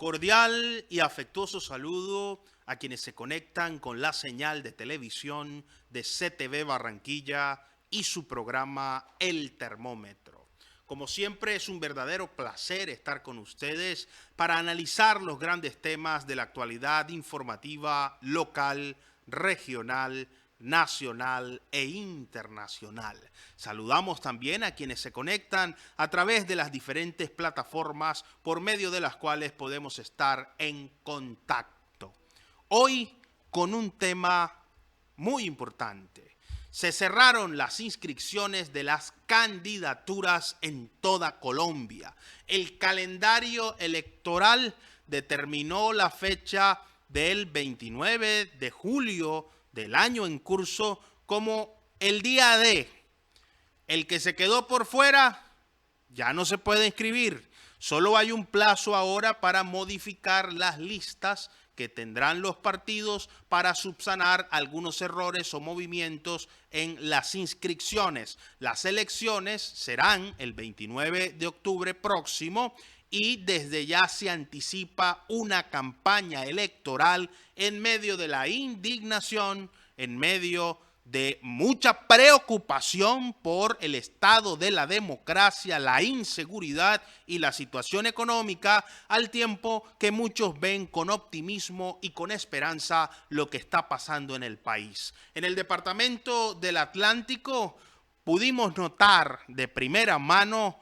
Cordial y afectuoso saludo a quienes se conectan con la señal de televisión de CTV Barranquilla y su programa El Termómetro. Como siempre, es un verdadero placer estar con ustedes para analizar los grandes temas de la actualidad informativa local, regional, nacional e internacional. Saludamos también a quienes se conectan a través de las diferentes plataformas por medio de las cuales podemos estar en contacto. Hoy con un tema muy importante. Se cerraron las inscripciones de las candidaturas en toda Colombia. El calendario electoral determinó la fecha del 29 de julio del año en curso como el día D. El que se quedó por fuera ya no se puede inscribir. Solo hay un plazo ahora para modificar las listas que tendrán los partidos para subsanar algunos errores o movimientos en las inscripciones. Las elecciones serán el 29 de octubre próximo y desde ya se anticipa una campaña electoral en medio de la indignación, en medio de mucha preocupación por el estado de la democracia, la inseguridad y la situación económica, al tiempo que muchos ven con optimismo y con esperanza lo que está pasando en el país. En el departamento del Atlántico pudimos notar de primera mano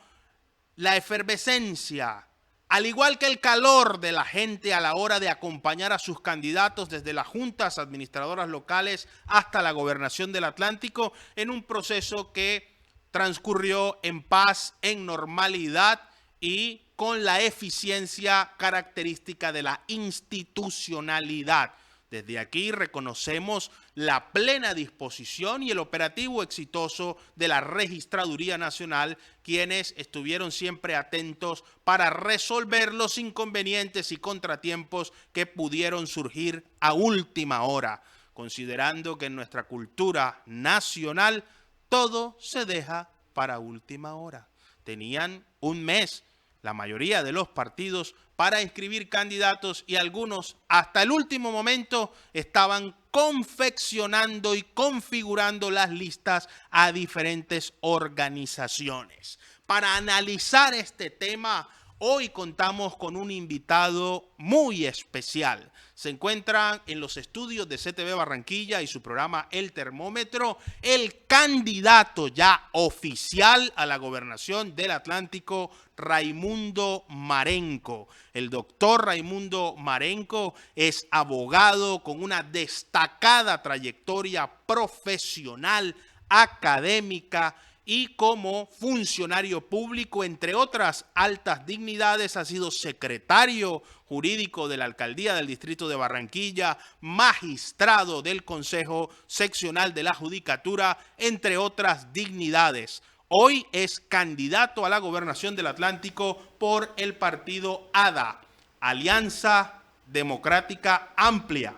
la efervescencia, al igual que el calor de la gente a la hora de acompañar a sus candidatos desde las juntas administradoras locales hasta la gobernación del Atlántico, en un proceso que transcurrió en paz, en normalidad y con la eficiencia característica de la institucionalidad. Desde aquí reconocemos la plena disposición y el operativo exitoso de la Registraduría Nacional, quienes estuvieron siempre atentos para resolver los inconvenientes y contratiempos que pudieron surgir a última hora, considerando que en nuestra cultura nacional todo se deja para última hora. Tenían un mes la mayoría de los partidos para inscribir candidatos y algunos hasta el último momento estaban confeccionando y configurando las listas a diferentes organizaciones. Para analizar este tema, hoy contamos con un invitado muy especial. Se encuentra en los estudios de CTV Barranquilla y su programa El Termómetro, el candidato ya oficial a la gobernación del Atlántico, Raimundo Marenco. El doctor Raimundo Marenco es abogado con una destacada trayectoria profesional, académica y como funcionario público, entre otras altas dignidades, ha sido secretario jurídico de la Alcaldía del Distrito de Barranquilla, magistrado del Consejo Seccional de la Judicatura, entre otras dignidades. Hoy es candidato a la gobernación del Atlántico por el partido ADA, Alianza Democrática Amplia,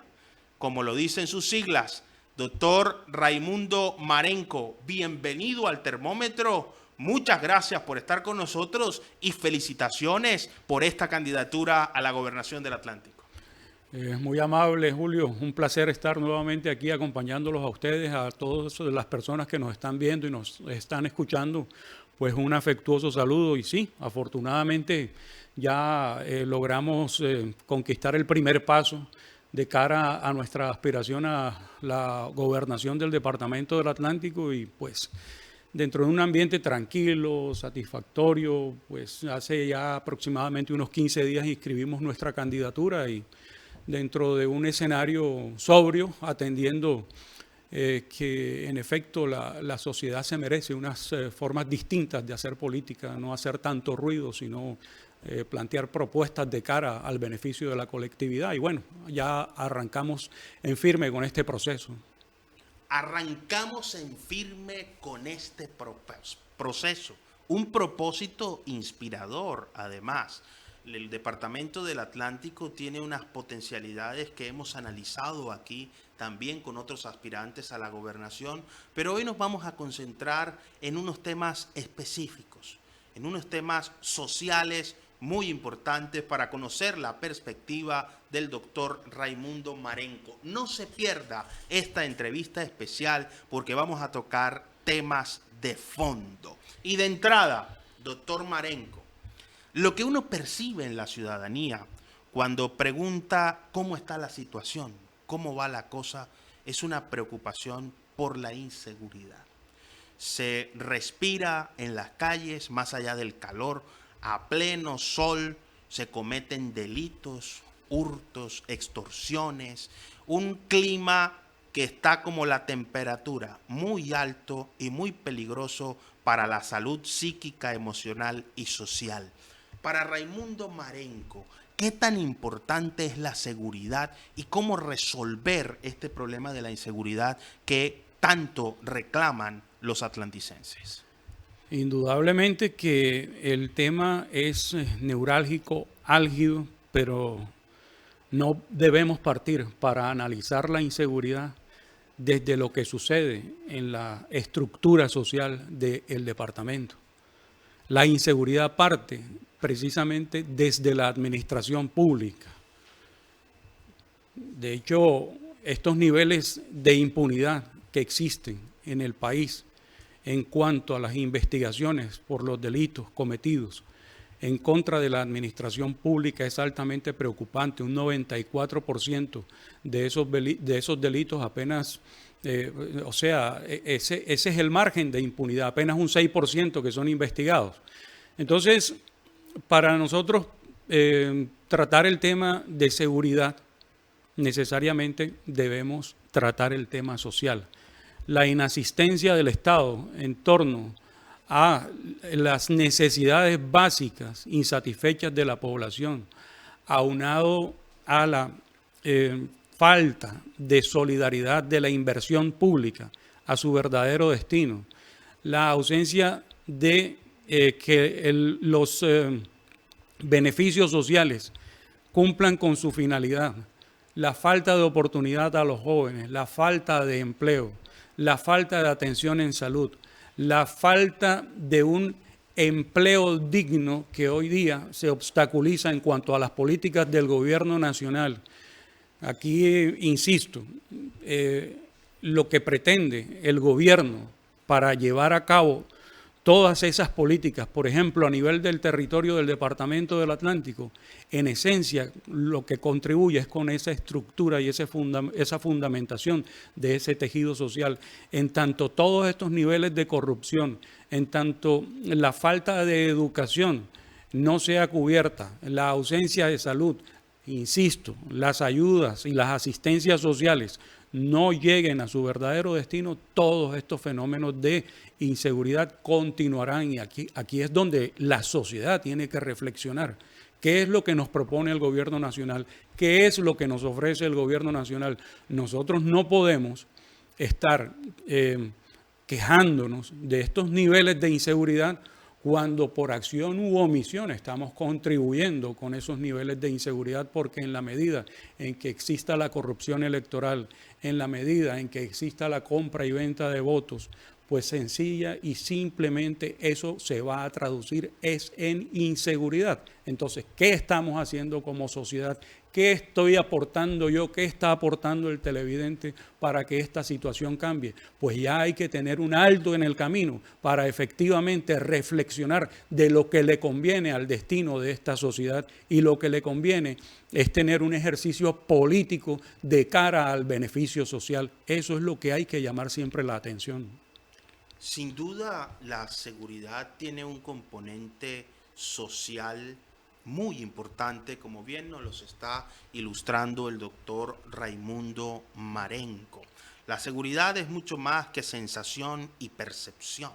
como lo dicen sus siglas. Doctor Raimundo Marenco, bienvenido al Termómetro. Muchas gracias por estar con nosotros y felicitaciones por esta candidatura a la gobernación del Atlántico. Muy amable, Julio. Un placer estar nuevamente aquí acompañándolos a ustedes, a todas las personas que nos están viendo y nos están escuchando. Pues un afectuoso saludo y sí, afortunadamente ya logramos conquistar el primer paso de cara a nuestra aspiración a la gobernación del Departamento del Atlántico y pues dentro de un ambiente tranquilo, satisfactorio, pues hace ya aproximadamente unos 15 días inscribimos nuestra candidatura y dentro de un escenario sobrio, atendiendo que en efecto la sociedad se merece unas formas distintas de hacer política, no hacer tanto ruido, sino plantear propuestas de cara al beneficio de la colectividad. Y bueno, ya arrancamos en firme con este proceso. Arrancamos en firme con este proceso, un propósito inspirador además. El Departamento del Atlántico tiene unas potencialidades que hemos analizado aquí también con otros aspirantes a la gobernación, pero hoy nos vamos a concentrar en unos temas específicos, en unos temas sociales muy importantes para conocer la perspectiva del doctor Raimundo Marenco. No se pierda esta entrevista especial porque vamos a tocar temas de fondo. Y de entrada, doctor Marenco, lo que uno percibe en la ciudadanía cuando pregunta cómo está la situación, cómo va la cosa, es una preocupación por la inseguridad. Se respira en las calles, más allá del calor, a pleno sol, se cometen delitos, hurtos, extorsiones, un clima que está como la temperatura, muy alto y muy peligroso para la salud psíquica, emocional y social. Para Raimundo Marenco, ¿qué tan importante es la seguridad y cómo resolver este problema de la inseguridad que tanto reclaman los atlanticenses? Indudablemente que el tema es neurálgico, álgido, pero no debemos partir para analizar la inseguridad desde lo que sucede en la estructura social del departamento. La inseguridad parte precisamente desde la administración pública. De hecho, estos niveles de impunidad que existen en el país en cuanto a las investigaciones por los delitos cometidos en contra de la administración pública es altamente preocupante. Un 94% de esos delitos apenas, ese es el margen de impunidad, apenas un 6% que son investigados. Entonces, para nosotros tratar el tema de seguridad, necesariamente debemos tratar el tema social. La inasistencia del Estado en torno a las necesidades básicas insatisfechas de la población, aunado a la falta de solidaridad de la inversión pública a su verdadero destino, la ausencia de que los beneficios sociales cumplan con su finalidad, la falta de oportunidad a los jóvenes, la falta de empleo, la falta de atención en salud, la falta de un empleo digno que hoy día se obstaculiza en cuanto a las políticas del gobierno nacional. Aquí, insisto, lo que pretende el gobierno para llevar a cabo todas esas políticas, por ejemplo, a nivel del territorio del Departamento del Atlántico, en esencia lo que contribuye es con esa estructura y esa fundamentación de ese tejido social. En tanto todos estos niveles de corrupción, en tanto la falta de educación no sea cubierta, la ausencia de salud, insisto, las ayudas y las asistencias sociales no lleguen a su verdadero destino, todos estos fenómenos de inseguridad continuarán, y aquí es donde la sociedad tiene que reflexionar. ¿Qué es lo que nos propone el gobierno nacional? ¿Qué es lo que nos ofrece el gobierno nacional? Nosotros no podemos estar quejándonos de estos niveles de inseguridad cuando por acción u omisión estamos contribuyendo con esos niveles de inseguridad, porque en la medida en que exista la corrupción electoral, en la medida en que exista la compra y venta de votos, pues sencilla y simplemente eso se va a traducir en inseguridad. Entonces, ¿qué estamos haciendo como sociedad? ¿Qué estoy aportando yo? ¿Qué está aportando el televidente para que esta situación cambie? Pues ya hay que tener un alto en el camino para efectivamente reflexionar de lo que le conviene al destino de esta sociedad, y lo que le conviene es tener un ejercicio político de cara al beneficio social. Eso es lo que hay que llamar siempre la atención. Sin duda, la seguridad tiene un componente social muy importante, como bien nos los está ilustrando el doctor Raimundo Marenco. La seguridad es mucho más que sensación y percepción.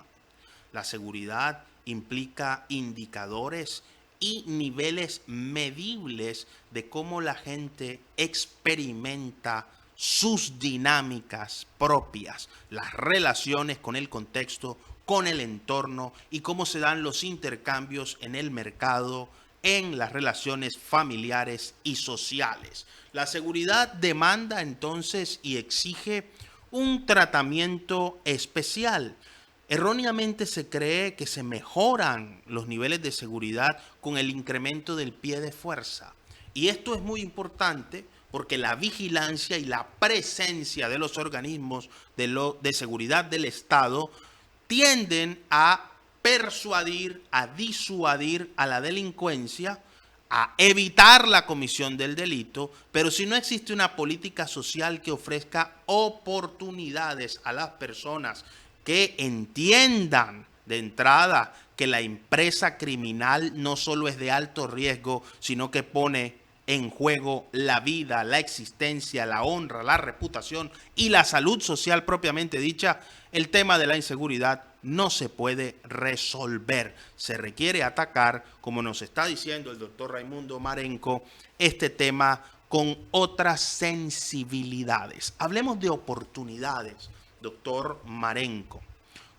La seguridad implica indicadores y niveles medibles de cómo la gente experimenta sus dinámicas propias, las relaciones con el contexto, con el entorno, y cómo se dan los intercambios en el mercado, en las relaciones familiares y sociales. La seguridad demanda entonces y exige un tratamiento especial. Erróneamente se cree que se mejoran los niveles de seguridad con el incremento del pie de fuerza. Y esto es muy importante porque la vigilancia y la presencia de los organismos de seguridad del Estado tienden a persuadir, a disuadir a la delincuencia, a evitar la comisión del delito, pero si no existe una política social que ofrezca oportunidades a las personas que entiendan de entrada que la empresa criminal no solo es de alto riesgo, sino que pone en juego la vida, la existencia, la honra, la reputación y la salud social propiamente dicha, el tema de la inseguridad no se puede resolver. Se requiere atacar, como nos está diciendo el doctor Raimundo Marenco, este tema con otras sensibilidades. Hablemos de oportunidades, doctor Marenco.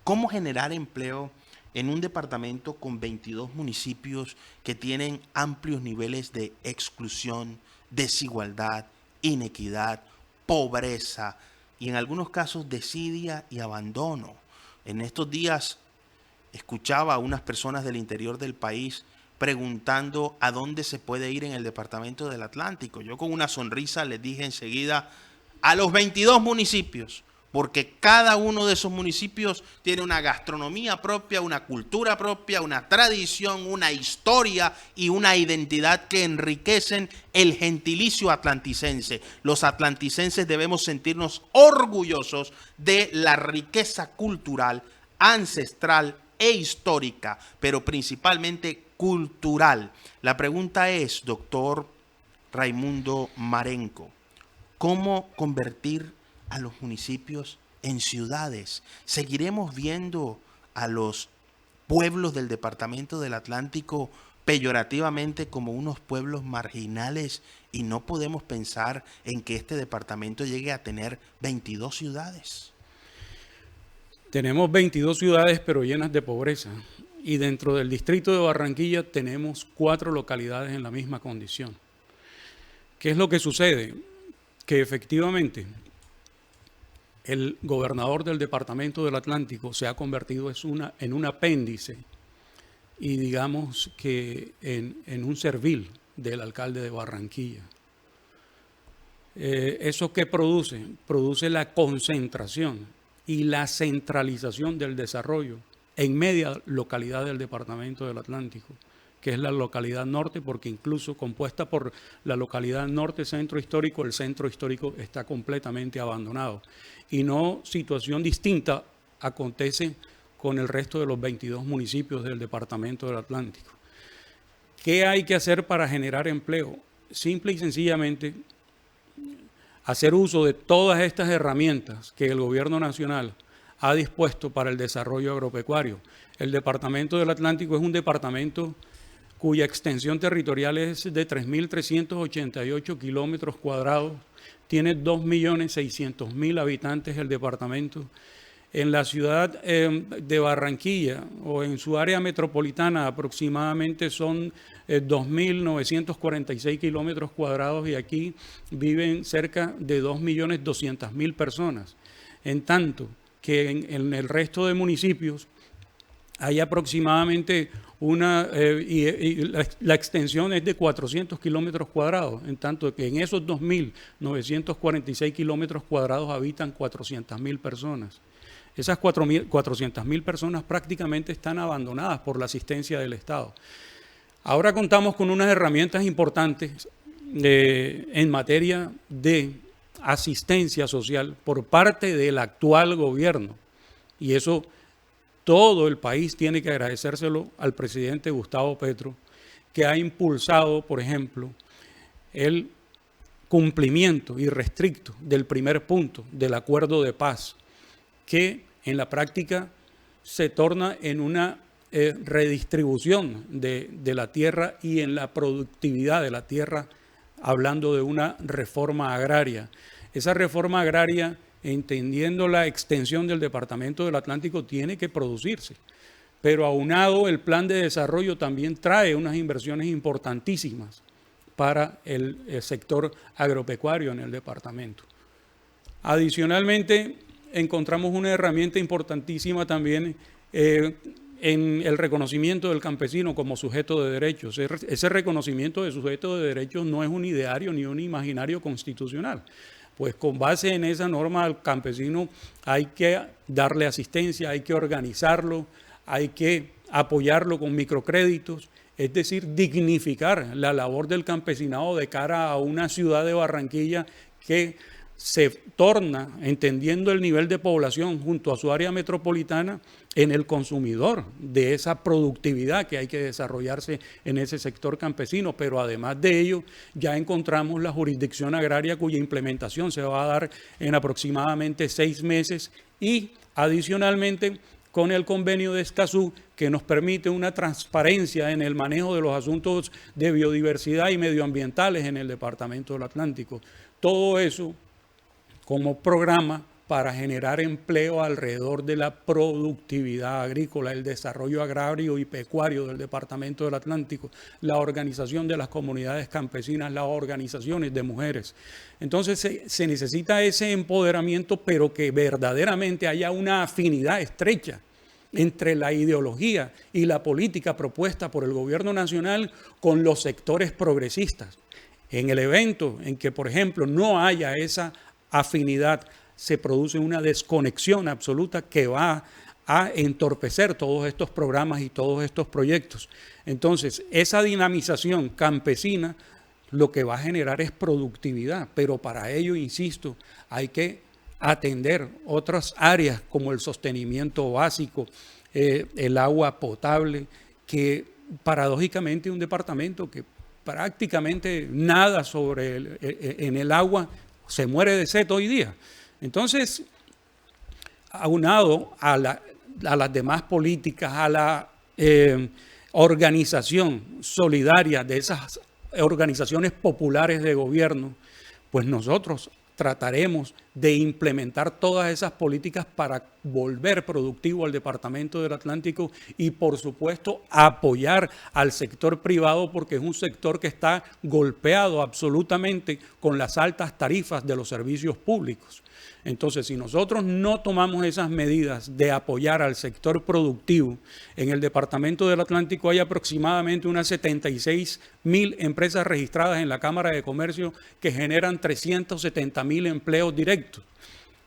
¿Cómo generar empleo en un departamento con 22 municipios que tienen amplios niveles de exclusión, desigualdad, inequidad, pobreza y en algunos casos desidia y abandono? En estos días escuchaba a unas personas del interior del país preguntando a dónde se puede ir en el departamento del Atlántico. Yo con una sonrisa les dije enseguida a los 22 municipios, porque cada uno de esos municipios tiene una gastronomía propia, una cultura propia, una tradición, una historia y una identidad que enriquecen el gentilicio atlanticense. Los atlanticenses debemos sentirnos orgullosos de la riqueza cultural, ancestral e histórica, pero principalmente cultural. La pregunta es, doctor Raimundo Marenco, ¿cómo convertir a los municipios en ciudades? ¿Seguiremos viendo a los pueblos del departamento del Atlántico peyorativamente como unos pueblos marginales y no podemos pensar en que este departamento llegue a tener 22 ciudades? Tenemos 22 ciudades pero llenas de pobreza y dentro del distrito de Barranquilla tenemos 4 localidades en la misma condición. ¿Qué es lo que sucede? Que efectivamente el gobernador del departamento del Atlántico se ha convertido en un apéndice y digamos que en un servil del alcalde de Barranquilla. ¿Eso qué produce? Produce la concentración y la centralización del desarrollo en media localidad del departamento del Atlántico, que es la localidad norte, porque incluso compuesta por la localidad norte centro histórico, el centro histórico está completamente abandonado. Y no situación distinta acontece con el resto de los 22 municipios del departamento del Atlántico. ¿Qué hay que hacer para generar empleo? Simple y sencillamente hacer uso de todas estas herramientas que el gobierno nacional ha dispuesto para el desarrollo agropecuario. El departamento del Atlántico es un departamento cuya extensión territorial es de 3.388 kilómetros cuadrados, tiene 2.600.000 habitantes el departamento. En la ciudad de Barranquilla o en su área metropolitana aproximadamente son 2.946 kilómetros cuadrados y aquí viven cerca de 2.200.000 personas. En tanto que en el resto de municipios hay aproximadamente la extensión es de 400 kilómetros cuadrados, en tanto que en esos 2.946 kilómetros cuadrados habitan 400.000 personas. Esas 400.000 personas prácticamente están abandonadas por la asistencia del Estado. Ahora contamos con unas herramientas importantes en materia de asistencia social por parte del actual gobierno, y eso todo el país tiene que agradecérselo al presidente Gustavo Petro, que ha impulsado, por ejemplo, el cumplimiento irrestricto del primer punto del acuerdo de paz, que en la práctica se torna en una redistribución de la tierra y en la productividad de la tierra, hablando de una reforma agraria. Esa reforma agraria, entendiendo la extensión del departamento del Atlántico, tiene que producirse. Pero aunado, el plan de desarrollo también trae unas inversiones importantísimas para el sector agropecuario en el departamento. Adicionalmente, encontramos una herramienta importantísima también en el reconocimiento del campesino como sujeto de derechos. Ese reconocimiento de sujeto de derechos no es un ideario ni un imaginario constitucional. Pues con base en esa norma al campesino hay que darle asistencia, hay que organizarlo, hay que apoyarlo con microcréditos, es decir, dignificar la labor del campesinado de cara a una ciudad de Barranquilla que se torna, entendiendo el nivel de población junto a su área metropolitana, en el consumidor de esa productividad que hay que desarrollarse en ese sector campesino. Pero además de ello, ya encontramos la jurisdicción agraria cuya implementación se va a dar en aproximadamente 6 meses y adicionalmente con el convenio de Escazú, que nos permite una transparencia en el manejo de los asuntos de biodiversidad y medioambientales en el Departamento del Atlántico. Todo eso como programa para generar empleo alrededor de la productividad agrícola, el desarrollo agrario y pecuario del Departamento del Atlántico, la organización de las comunidades campesinas, las organizaciones de mujeres. Entonces se necesita ese empoderamiento, pero que verdaderamente haya una afinidad estrecha entre la ideología y la política propuesta por el gobierno nacional con los sectores progresistas. En el evento en que, por ejemplo, no haya esa afinidad, se produce una desconexión absoluta que va a entorpecer todos estos programas y todos estos proyectos. Entonces, esa dinamización campesina lo que va a generar es productividad, pero para ello, insisto, hay que atender otras áreas como el sostenimiento básico, el agua potable, que paradójicamente un departamento que prácticamente nada sobre en el agua se muere de sed hoy día. Entonces, aunado a las demás políticas, a la organización solidaria de esas organizaciones populares de gobierno, pues nosotros trataremos de implementar todas esas políticas para volver productivo al Departamento del Atlántico y, por supuesto, apoyar al sector privado, porque es un sector que está golpeado absolutamente con las altas tarifas de los servicios públicos. Entonces, si nosotros no tomamos esas medidas de apoyar al sector productivo, en el Departamento del Atlántico hay aproximadamente unas 76.000 empresas registradas en la Cámara de Comercio que generan 370.000 empleos directos.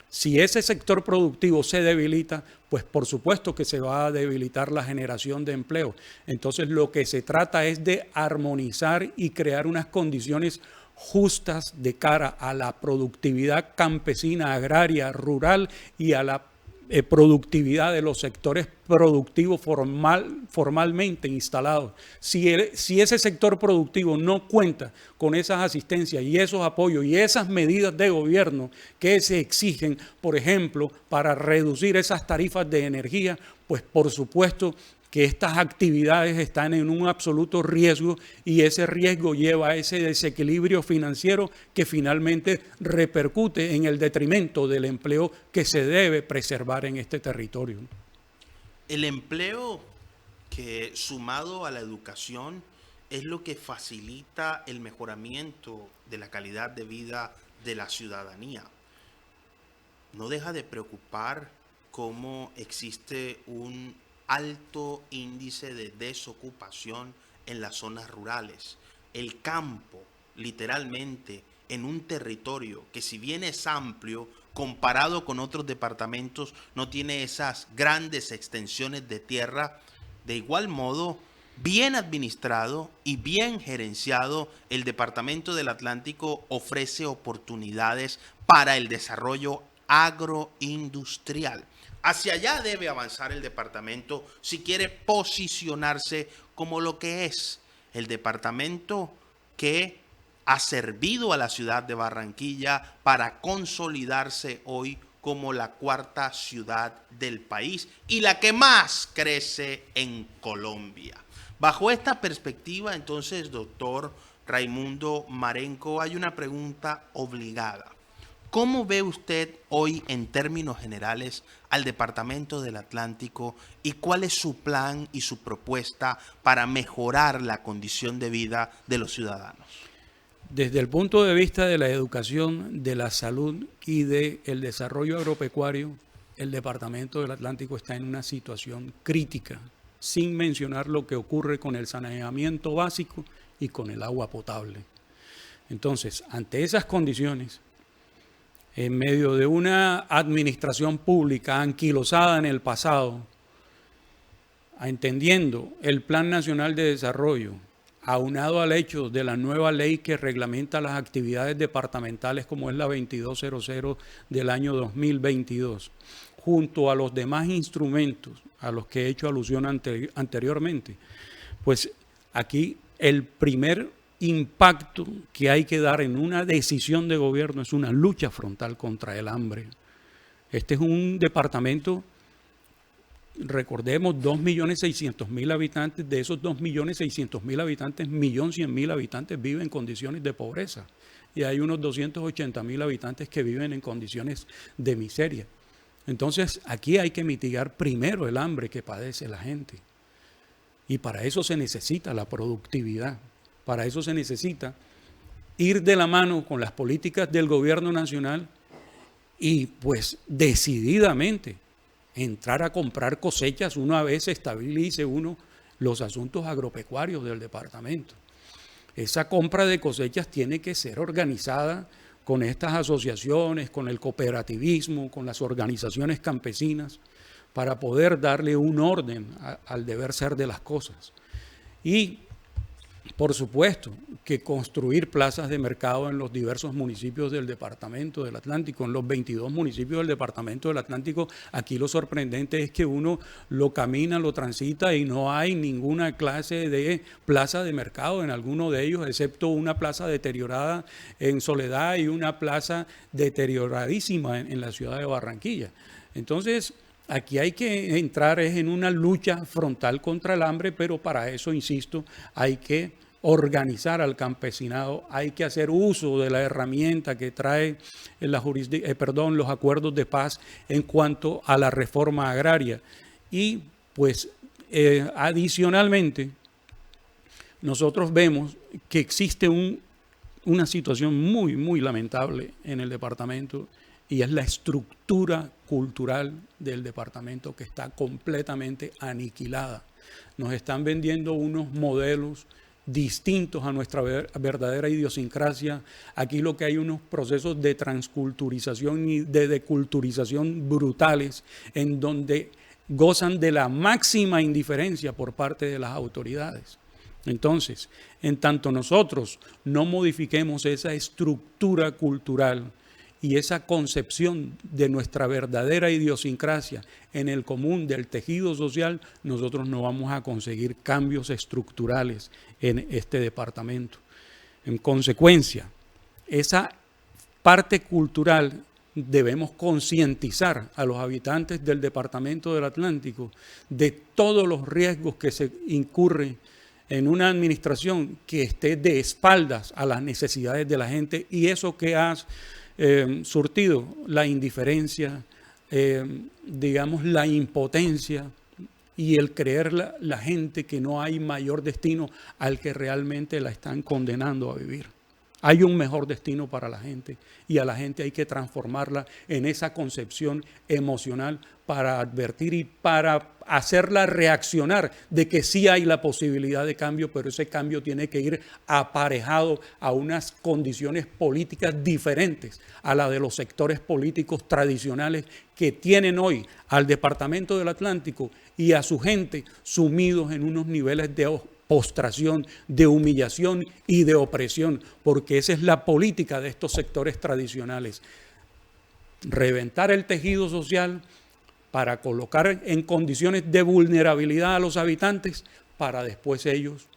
Si ese sector productivo se debilita, pues por supuesto que se va a debilitar la generación de empleo. Entonces, lo que se trata es de armonizar y crear unas condiciones justas de cara a la productividad campesina, agraria, rural y a la productividad de los sectores productivos formalmente instalados. Si ese sector productivo no cuenta con esas asistencias y esos apoyos y esas medidas de gobierno que se exigen, por ejemplo, para reducir esas tarifas de energía, pues por supuesto que estas actividades están en un absoluto riesgo y ese riesgo lleva a ese desequilibrio financiero que finalmente repercute en el detrimento del empleo que se debe preservar en este territorio. El empleo que, sumado a la educación, es lo que facilita el mejoramiento de la calidad de vida de la ciudadanía. No deja de preocupar cómo existe un alto índice de desocupación en las zonas rurales. El campo, literalmente, en un territorio que, si bien es amplio, comparado con otros departamentos, no tiene esas grandes extensiones de tierra. De igual modo, bien administrado y bien gerenciado, el Departamento del Atlántico ofrece oportunidades para el desarrollo agroindustrial. Hacia allá debe avanzar el departamento si quiere posicionarse como lo que es el departamento que ha servido a la ciudad de Barranquilla para consolidarse hoy como la cuarta ciudad del país y la que más crece en Colombia. Bajo esta perspectiva, entonces, doctor Raimundo Marenco, hay una pregunta obligada. ¿Cómo ve usted hoy, en términos generales, al Departamento del Atlántico y cuál es su plan y su propuesta para mejorar la condición de vida de los ciudadanos? desde el punto de vista de la educación, de la salud y del desarrollo agropecuario, el Departamento del Atlántico está en una situación crítica, sin mencionar lo que ocurre con el saneamiento básico y con el agua potable. Entonces, ante esas condiciones, en medio de una administración pública anquilosada en el pasado, entendiendo el Plan Nacional de Desarrollo, aunado al hecho de la nueva ley que reglamenta las actividades departamentales como es la 2200 del año 2022, junto a los demás instrumentos a los que he hecho alusión anteriormente, pues aquí el primer impacto que hay que dar en una decisión de gobierno es una lucha frontal contra el hambre. Este es un departamento, recordemos, 2.600.000 habitantes. De esos 2.600.000 habitantes, 1.100.000 habitantes viven en condiciones de pobreza y hay unos 280.000 habitantes que viven en condiciones de miseria. Entonces, aquí hay que mitigar primero el hambre que padece la gente. Y para eso se necesita la productividad. Para eso se necesita ir de la mano con las políticas del gobierno nacional y, pues, decididamente entrar a comprar cosechas una vez estabilice uno los asuntos agropecuarios del departamento. Esa compra de cosechas tiene que ser organizada con estas asociaciones, con el cooperativismo, con las organizaciones campesinas, para poder darle un orden al deber ser de las cosas. Y, por supuesto, que construir plazas de mercado en los diversos municipios del Departamento del Atlántico, en los 22 municipios del Departamento del Atlántico. Aquí lo sorprendente es que uno lo camina, lo transita y no hay ninguna clase de plaza de mercado en alguno de ellos, excepto una plaza deteriorada en Soledad y una plaza deterioradísima en la ciudad de Barranquilla. Entonces, aquí hay que entrar en una lucha frontal contra el hambre, pero para eso, insisto, hay que organizar al campesinado, hay que hacer uso de la herramienta que trae los acuerdos de paz en cuanto a la reforma agraria. Y pues adicionalmente, nosotros vemos que existe una situación muy, muy lamentable en el departamento, y es la estructura cultural del departamento, que está completamente aniquilada. Nos están vendiendo unos modelos distintos a nuestra verdadera idiosincrasia. Aquí lo que hay unos procesos de transculturización y de deculturización brutales, en donde gozan de la máxima indiferencia por parte de las autoridades. Entonces, en tanto nosotros no modifiquemos esa estructura cultural y esa concepción de nuestra verdadera idiosincrasia en el común del tejido social, nosotros no vamos a conseguir cambios estructurales en este departamento. En consecuencia, esa parte cultural debemos concientizar a los habitantes del Departamento del Atlántico de todos los riesgos que se incurren en una administración que esté de espaldas a las necesidades de la gente, y eso que has surtido, la indiferencia, digamos la impotencia y el creer la gente que no hay mayor destino al que realmente la están condenando a vivir. Hay un mejor destino para la gente, y a la gente hay que transformarla en esa concepción emocional para advertir y para hacerla reaccionar de que sí hay la posibilidad de cambio, pero ese cambio tiene que ir aparejado a unas condiciones políticas diferentes a la de los sectores políticos tradicionales que tienen hoy al Departamento del Atlántico y a su gente sumidos en unos niveles de postración, de humillación y de opresión, porque esa es la política de estos sectores tradicionales. Reventar el tejido social para colocar en condiciones de vulnerabilidad a los habitantes, para después ellos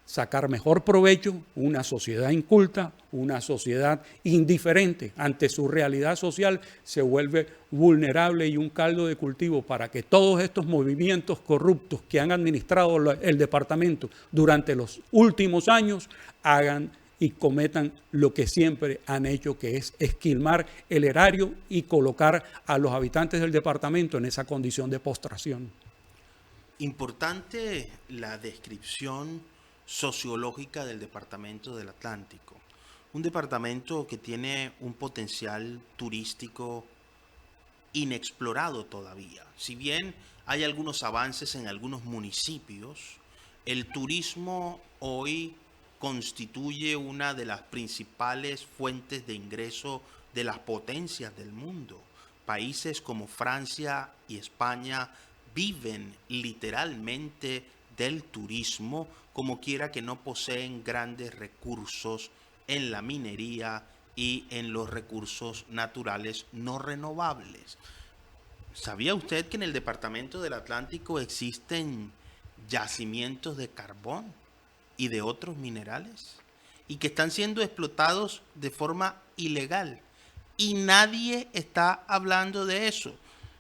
sacar mejor provecho. Una sociedad inculta, una sociedad indiferente ante su realidad social, se vuelve vulnerable y un caldo de cultivo para que todos estos movimientos corruptos que han administrado el departamento durante los últimos años hagan y cometan lo que siempre han hecho, que es esquilmar el erario y colocar a los habitantes del departamento en esa condición de postración. Importante la descripción sociológica del Departamento del Atlántico. un departamento que tiene un potencial turístico inexplorado todavía. Si bien hay algunos avances en algunos municipios, el turismo hoy constituye una de las principales fuentes de ingreso de las potencias del mundo. Países como Francia y España viven literalmente del turismo, como quiera que no poseen grandes recursos en la minería y en los recursos naturales no renovables. ¿Sabía usted que en el departamento del Atlántico existen yacimientos de carbón y de otros minerales? Y que están siendo explotados de forma ilegal. Y nadie está hablando de eso.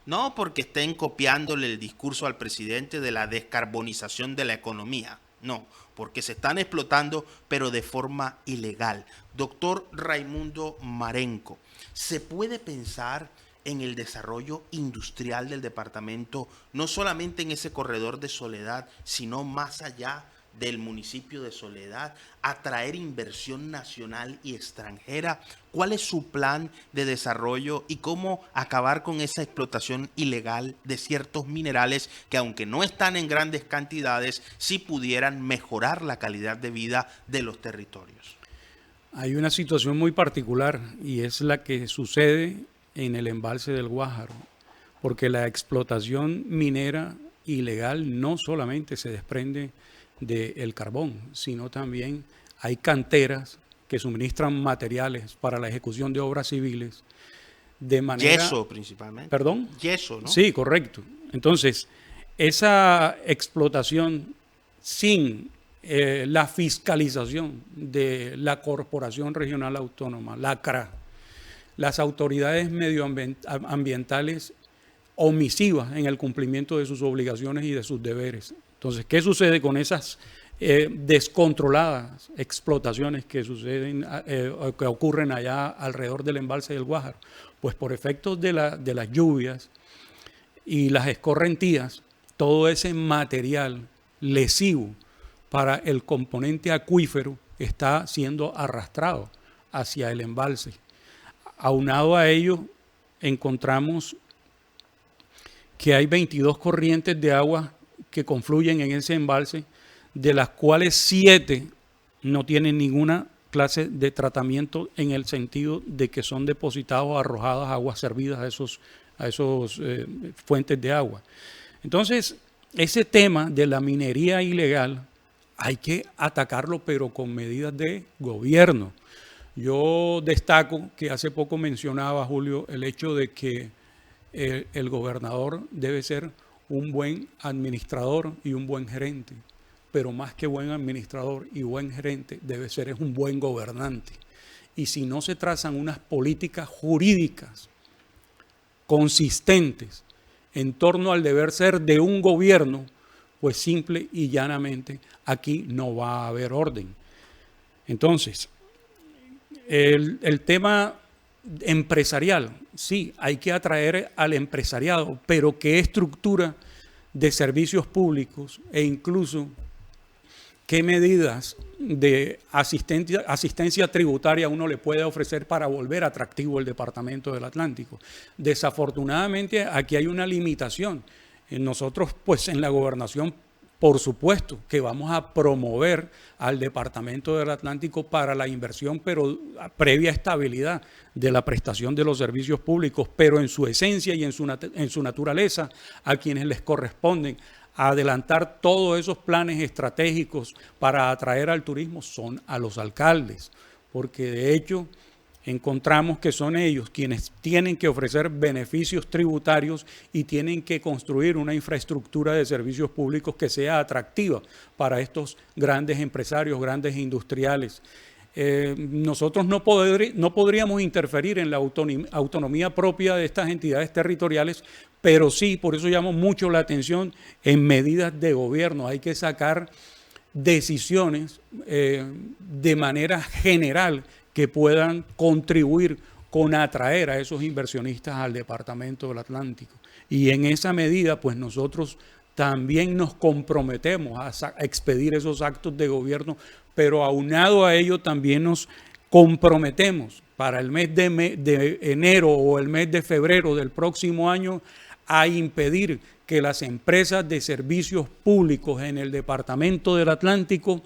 No porque estén copiándole el discurso al presidente de la descarbonización de la economía. No, porque se están explotando, pero de forma ilegal. Doctor Raimundo Marenco, ¿se puede pensar en el desarrollo industrial del departamento, no solamente en ese corredor de Soledad, sino más allá del municipio de Soledad, atraer inversión nacional y extranjera? ¿Cuál es su plan de desarrollo y cómo acabar con esa explotación ilegal de ciertos minerales que, aunque no están en grandes cantidades, sí pudieran mejorar la calidad de vida de los territorios? Hay una situación muy particular y es la que sucede en el embalse del Guájaro, porque la explotación minera ilegal no solamente se desprende del carbón, sino también hay canteras que suministran materiales para la ejecución de obras civiles de manera... Yeso principalmente. ¿Perdón? Yeso, ¿no? Sí, correcto. Entonces, esa explotación sin la fiscalización de la Corporación Regional Autónoma, la CRA, las autoridades medioambientales omisivas en el cumplimiento de sus obligaciones y de sus deberes. Entonces, ¿qué sucede con esas descontroladas explotaciones que suceden, que ocurren allá alrededor del embalse del Guájaro? Pues por efectos de las lluvias y las escorrentías, todo ese material lesivo para el componente acuífero está siendo arrastrado hacia el embalse. Aunado a ello, encontramos que hay 22 corrientes de agua que confluyen en ese embalse, de las cuales 7 no tienen ninguna clase de tratamiento en el sentido de que son depositados, arrojadas aguas servidas a esos fuentes de agua. Entonces, ese tema de la minería ilegal hay que atacarlo, pero con medidas de gobierno. Yo destaco que hace poco mencionaba, Julio, el hecho de que el gobernador debe ser un buen administrador y un buen gerente, pero más que buen administrador y buen gerente, debe ser un buen gobernante. Y si no se trazan unas políticas jurídicas consistentes en torno al deber ser de un gobierno, pues simple y llanamente aquí no va a haber orden. Entonces, el tema empresarial, sí, hay que atraer al empresariado, pero qué estructura de servicios públicos e incluso qué medidas de asistencia tributaria uno le puede ofrecer para volver atractivo el departamento del Atlántico. Desafortunadamente aquí hay una limitación. Nosotros pues en la gobernación, por supuesto que vamos a promover al departamento del Atlántico para la inversión, pero previa estabilidad de la prestación de los servicios públicos, pero en su esencia y en su naturaleza, a quienes les corresponden adelantar todos esos planes estratégicos para atraer al turismo son a los alcaldes, porque de hecho encontramos que son ellos quienes tienen que ofrecer beneficios tributarios y tienen que construir una infraestructura de servicios públicos que sea atractiva para estos grandes empresarios, grandes industriales. Nosotros no podríamos interferir en la autonomía propia de estas entidades territoriales, pero sí, por eso llamo mucho la atención en medidas de gobierno. Hay que sacar decisiones de manera general que puedan contribuir con atraer a esos inversionistas al departamento del Atlántico. Y en esa medida, pues nosotros también nos comprometemos a expedir esos actos de gobierno, pero aunado a ello también nos comprometemos para el mes de enero o el mes de febrero del próximo año a impedir que las empresas de servicios públicos en el Departamento del Atlántico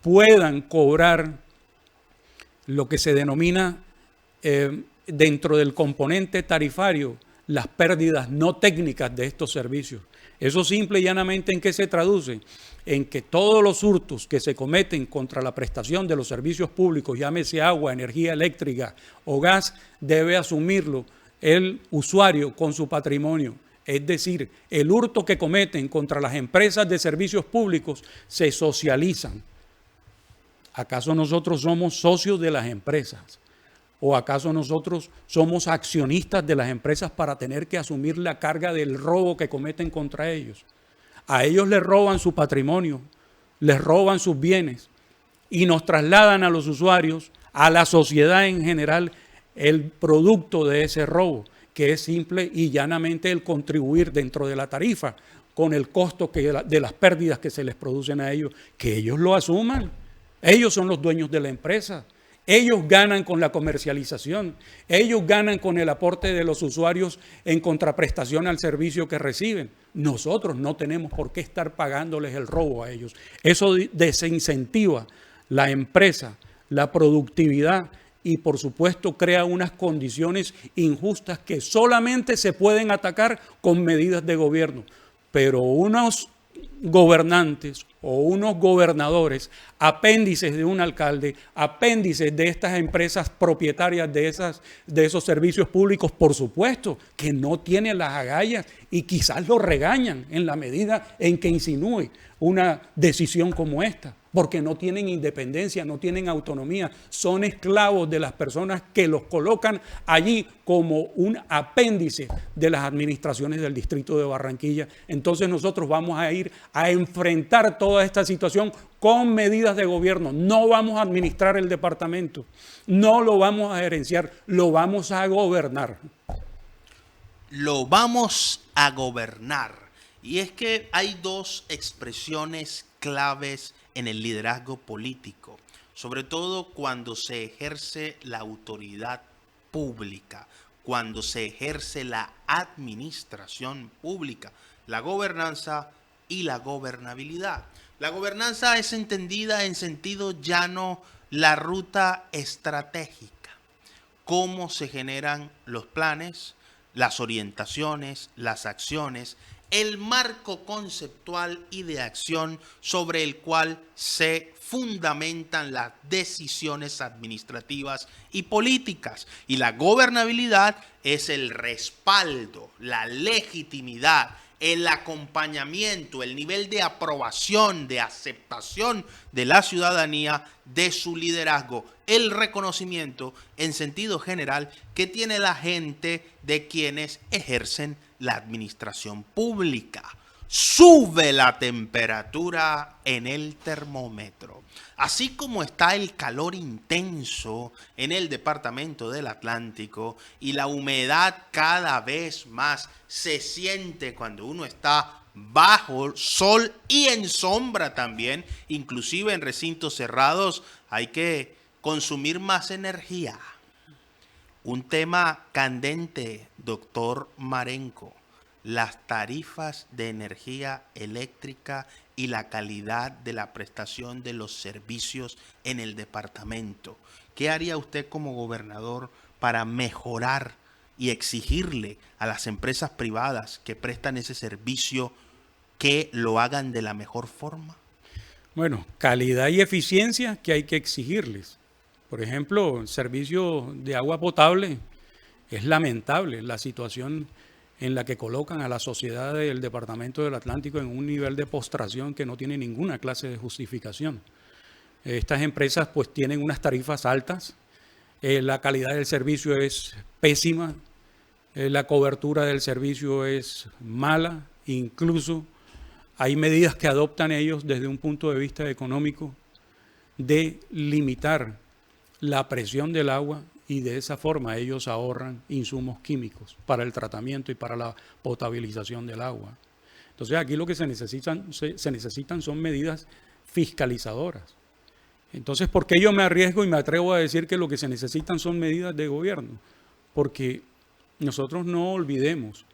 puedan cobrar lo que se denomina dentro del componente tarifario las pérdidas no técnicas de estos servicios. Eso simple y llanamente, ¿en qué se traduce? En que todos los hurtos que se cometen contra la prestación de los servicios públicos, llámese agua, energía eléctrica o gas, debe asumirlo el usuario con su patrimonio. Es decir, el hurto que cometen contra las empresas de servicios públicos se socializan. ¿Acaso nosotros somos socios de las empresas? ¿O acaso nosotros somos accionistas de las empresas para tener que asumir la carga del robo que cometen contra ellos? A ellos les roban su patrimonio, les roban sus bienes y nos trasladan a los usuarios, a la sociedad en general, el producto de ese robo, que es simple y llanamente el contribuir dentro de la tarifa con el costo de las pérdidas que se les producen a ellos, que ellos lo asuman. Ellos son los dueños de la empresa. Ellos ganan con la comercialización, ellos ganan con el aporte de los usuarios en contraprestación al servicio que reciben. Nosotros no tenemos por qué estar pagándoles el robo a ellos. Eso desincentiva la empresa, la productividad y por supuesto crea unas condiciones injustas que solamente se pueden atacar con medidas de gobierno. Pero unos gobernantes o unos gobernadores, apéndices de un alcalde, apéndices de estas empresas propietarias de esos servicios públicos, por supuesto, que no tienen las agallas y quizás lo regañan en la medida en que insinúe una decisión como esta, porque no tienen independencia, no tienen autonomía, son esclavos de las personas que los colocan allí como un apéndice de las administraciones del distrito de Barranquilla. Entonces nosotros vamos a ir a enfrentar toda esta situación con medidas de gobierno. No vamos a administrar el departamento, no lo vamos a gerenciar, lo vamos a gobernar. Lo vamos a gobernar. Y es que hay dos expresiones claves en el liderazgo político, sobre todo cuando se ejerce la autoridad pública, cuando se ejerce la administración pública, la gobernanza y la gobernabilidad. La gobernanza es entendida en sentido llano la ruta estratégica, cómo se generan los planes, las orientaciones, las acciones, el marco conceptual y de acción sobre el cual se fundamentan las decisiones administrativas y políticas. Y la gobernabilidad es el respaldo, la legitimidad, el acompañamiento, el nivel de aprobación, de aceptación de la ciudadanía de su liderazgo, el reconocimiento en sentido general que tiene la gente de quienes ejercen la administración pública. Sube la temperatura en el termómetro. Así como está el calor intenso en el departamento del Atlántico y la humedad cada vez más se siente cuando uno está bajo sol y en sombra también, inclusive en recintos cerrados, hay que consumir más energía. Un tema candente, doctor Marenco, las tarifas de energía eléctrica y la calidad de la prestación de los servicios en el departamento. ¿Qué haría usted como gobernador para mejorar y exigirle a las empresas privadas que prestan ese servicio que lo hagan de la mejor forma? Bueno, calidad y eficiencia que hay que exigirles. Por ejemplo, el servicio de agua potable, es lamentable la situación en la que colocan a la sociedad del Departamento del Atlántico en un nivel de postración que no tiene ninguna clase de justificación. Estas empresas pues tienen unas tarifas altas, la calidad del servicio es pésima, la cobertura del servicio es mala, incluso hay medidas que adoptan ellos desde un punto de vista económico de limitar la presión del agua y de esa forma ellos ahorran insumos químicos para el tratamiento y para la potabilización del agua. Entonces aquí lo que se necesitan son medidas fiscalizadoras. Entonces, ¿por qué yo me arriesgo y me atrevo a decir que lo que se necesitan son medidas de gobierno? Porque nosotros no olvidemos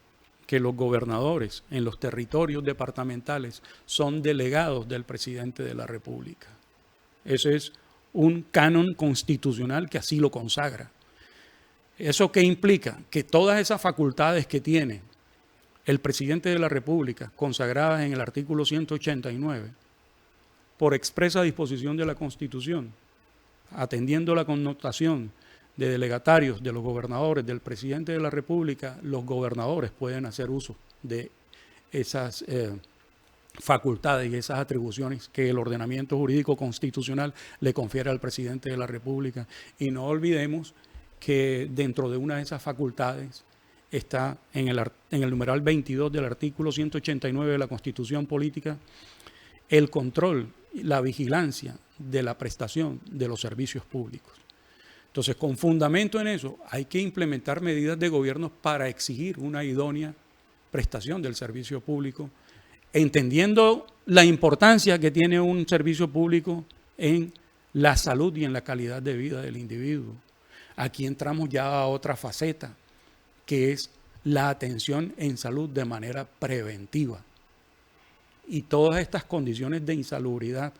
que los gobernadores en los territorios departamentales son delegados del presidente de la República. Ese es un canon constitucional que así lo consagra. ¿Eso qué implica? Que todas esas facultades que tiene el presidente de la República, consagradas en el artículo 189, por expresa disposición de la Constitución, atendiendo la connotación de delegatarios de los gobernadores, del presidente de la República, los gobernadores pueden hacer uso de esas facultades y esas atribuciones que el ordenamiento jurídico constitucional le confiere al presidente de la República. Y no olvidemos que dentro de una de esas facultades está en el numeral 22 del artículo 189 de la Constitución Política el control, la vigilancia de la prestación de los servicios públicos. Entonces, con fundamento en eso, hay que implementar medidas de gobierno para exigir una idónea prestación del servicio público, entendiendo la importancia que tiene un servicio público en la salud y en la calidad de vida del individuo. Aquí entramos ya a otra faceta, que es la atención en salud de manera preventiva. Y todas estas condiciones de insalubridad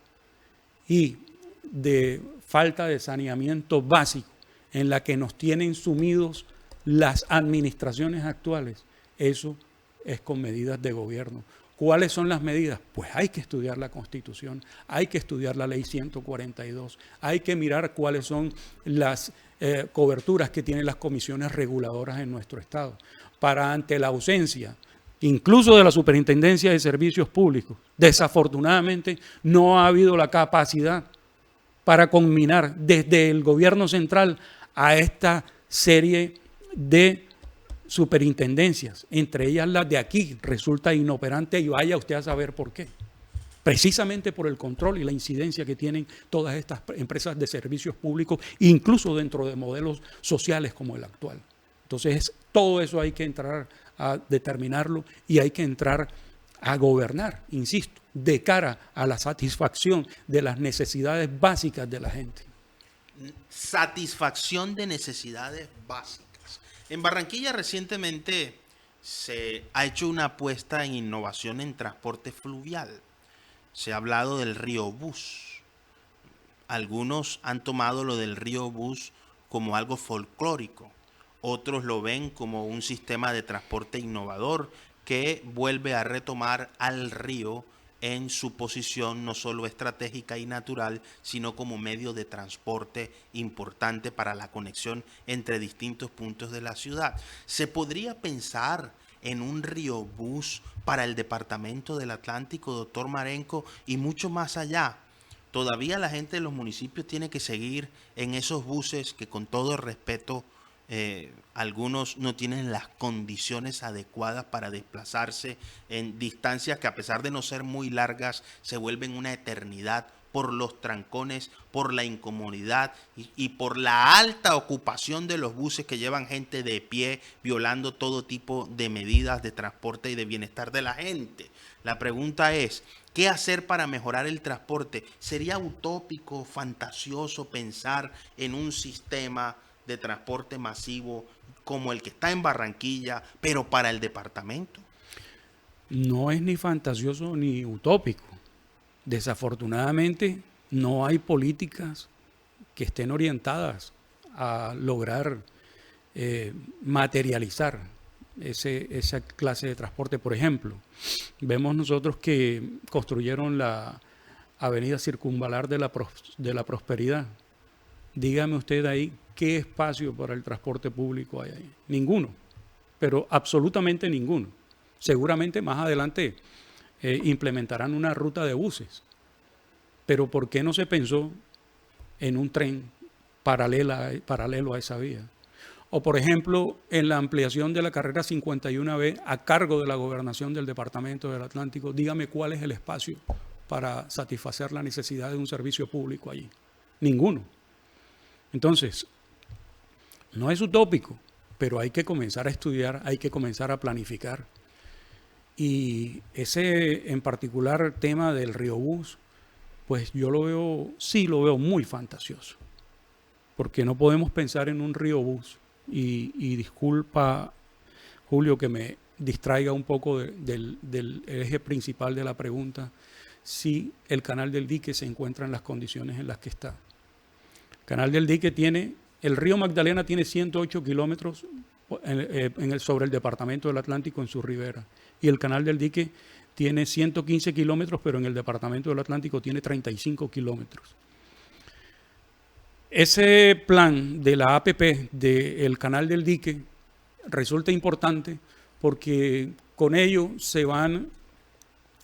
y de falta de saneamiento básico en la que nos tienen sumidos las administraciones actuales, eso es con medidas de gobierno. ¿Cuáles son las medidas? Pues hay que estudiar la Constitución, hay que estudiar la Ley 142, hay que mirar cuáles son las coberturas que tienen las comisiones reguladoras en nuestro Estado, para ante la ausencia incluso de la Superintendencia de Servicios Públicos, desafortunadamente no ha habido la capacidad para combinar desde el gobierno central a esta serie de superintendencias, entre ellas las de aquí, resulta inoperante y vaya usted a saber por qué. Precisamente por el control y la incidencia que tienen todas estas empresas de servicios públicos, incluso dentro de modelos sociales como el actual. Entonces, todo eso hay que entrar a determinarlo y hay que entrar a gobernar, insisto, de cara a la satisfacción de las necesidades básicas de la gente. Satisfacción de necesidades básicas. En Barranquilla recientemente se ha hecho una apuesta en innovación en transporte fluvial. Se ha hablado del río bus. Algunos han tomado lo del río bus como algo folclórico. Otros lo ven como un sistema de transporte innovador que vuelve a retomar al río en su posición no solo estratégica y natural, sino como medio de transporte importante para la conexión entre distintos puntos de la ciudad. ¿Se podría pensar en un río bus para el departamento del Atlántico, doctor Marenco, y mucho más allá? Todavía la gente de los municipios tiene que seguir en esos buses que, con todo respeto, algunos no tienen las condiciones adecuadas para desplazarse en distancias que, a pesar de no ser muy largas, se vuelven una eternidad por los trancones, por la incomodidad y por la alta ocupación de los buses que llevan gente de pie, violando todo tipo de medidas de transporte y de bienestar de la gente. La pregunta es, ¿qué hacer para mejorar el transporte? ¿Sería utópico, fantasioso pensar en un sistema de transporte masivo como el que está en Barranquilla, pero para el departamento? No es ni fantasioso ni utópico. Desafortunadamente no hay políticas que estén orientadas a lograr materializar esa clase de transporte. Por ejemplo, vemos nosotros que construyeron la avenida circunvalar de la Prosperidad. Dígame usted ahí, ¿qué espacio para el transporte público hay ahí? Ninguno, pero absolutamente ninguno. Seguramente más adelante implementarán una ruta de buses, pero ¿por qué no se pensó en un tren paralelo a esa vía? O, por ejemplo, en la ampliación de la carrera 51B a cargo de la gobernación del Departamento del Atlántico. Dígame cuál es el espacio para satisfacer la necesidad de un servicio público allí. Ninguno. Entonces, no es utópico, pero hay que comenzar a estudiar, hay que comenzar a planificar. Y ese en particular tema del Río Bus pues yo lo veo, sí lo veo muy fantasioso, porque no podemos pensar en un río bus. Y disculpa, Julio, que me distraiga un poco del eje principal de la pregunta, si el canal del dique se encuentra en las condiciones en las que está. El canal del dique el río Magdalena tiene 108 kilómetros sobre el departamento del Atlántico en su ribera, y el canal del dique tiene 115 kilómetros, pero en el departamento del Atlántico tiene 35 kilómetros. Ese plan de la APP del canal del dique resulta importante porque con ello se van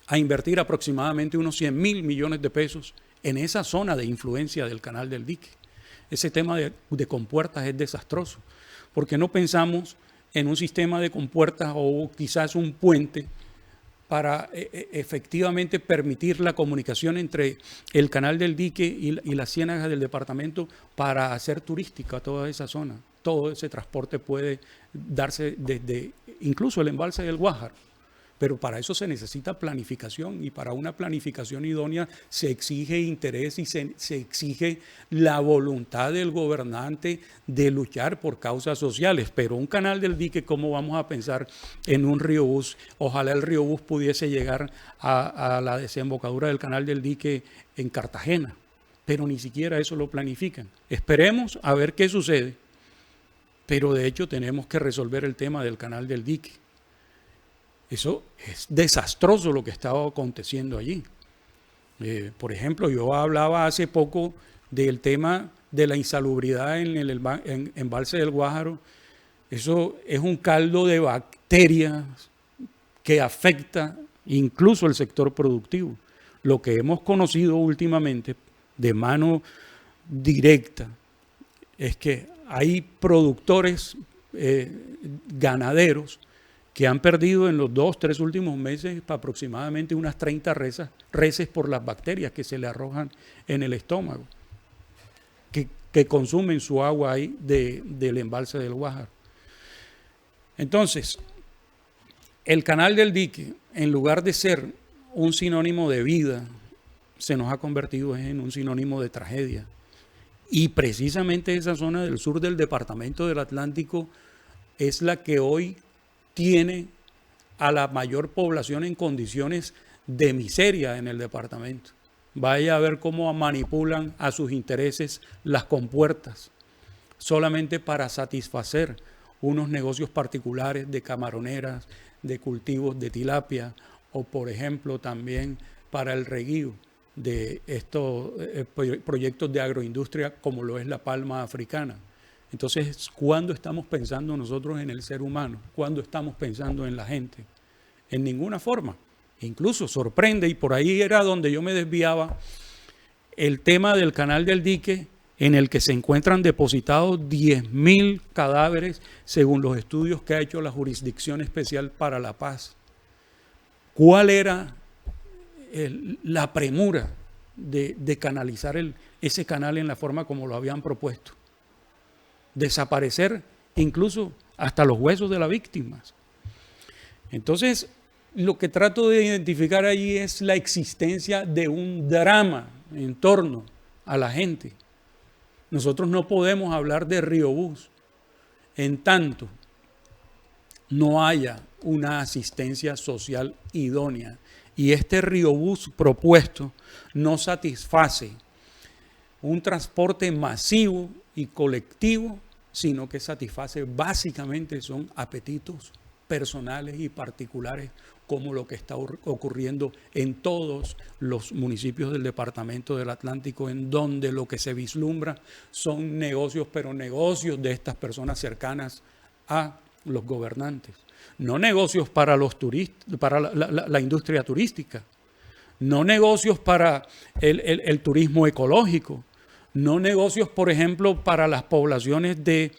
a invertir aproximadamente unos 100.000 millones de pesos en esa zona de influencia del canal del dique. Ese tema de compuertas es desastroso, porque no pensamos en un sistema de compuertas o quizás un puente para efectivamente permitir la comunicación entre el canal del dique y las ciénagas del departamento para hacer turística toda esa zona. Todo ese transporte puede darse desde incluso el embalse del Guájaro. Pero para eso se necesita planificación, y para una planificación idónea se exige interés y se exige la voluntad del gobernante de luchar por causas sociales. Pero un canal del dique, ¿cómo vamos a pensar en un río bus? Ojalá el río bus pudiese llegar a la desembocadura del canal del dique en Cartagena, pero ni siquiera eso lo planifican. Esperemos a ver qué sucede, pero de hecho tenemos que resolver el tema del canal del dique. Eso es desastroso lo que estaba aconteciendo allí. Por ejemplo, yo hablaba hace poco del tema de la insalubridad en el embalse del Guájaro. Eso es un caldo de bacterias que afecta incluso el sector productivo. Lo que hemos conocido últimamente de mano directa es que hay productores ganaderos que han perdido en los 2-3 últimos meses aproximadamente unas 30 reses por las bacterias que se le arrojan en el estómago, que consumen su agua ahí del embalse del Guájaro. Entonces, el canal del dique, en lugar de ser un sinónimo de vida, se nos ha convertido en un sinónimo de tragedia. Y precisamente esa zona del sur del departamento del Atlántico es la que hoy tiene a la mayor población en condiciones de miseria en el departamento. Vaya a ver cómo manipulan a sus intereses las compuertas, solamente para satisfacer unos negocios particulares de camaroneras, de cultivos de tilapia, o por ejemplo también para el reguío de estos proyectos de agroindustria como lo es la palma africana. Entonces, ¿cuándo estamos pensando nosotros en el ser humano? ¿Cuándo estamos pensando en la gente? En ninguna forma. Incluso sorprende, y por ahí era donde yo me desviaba, el tema del canal del dique, en el que se encuentran depositados 10.000 cadáveres según los estudios que ha hecho la Jurisdicción Especial para la Paz. ¿Cuál era la premura de canalizar ese canal en la forma como lo habían propuesto? Desaparecer incluso hasta los huesos de las víctimas. Entonces, lo que trato de identificar allí es la existencia de un drama en torno a la gente. Nosotros no podemos hablar de Río Bus en tanto no haya una asistencia social idónea. Y este Río Bus propuesto no satisface un transporte masivo y colectivo, sino que satisface básicamente son apetitos personales y particulares, como lo que está ocurriendo en todos los municipios del departamento del Atlántico, en donde lo que se vislumbra son negocios, pero negocios de estas personas cercanas a los gobernantes. No negocios para los turistas, para la industria turística, no negocios para el turismo ecológico, no negocios, por ejemplo, para las poblaciones del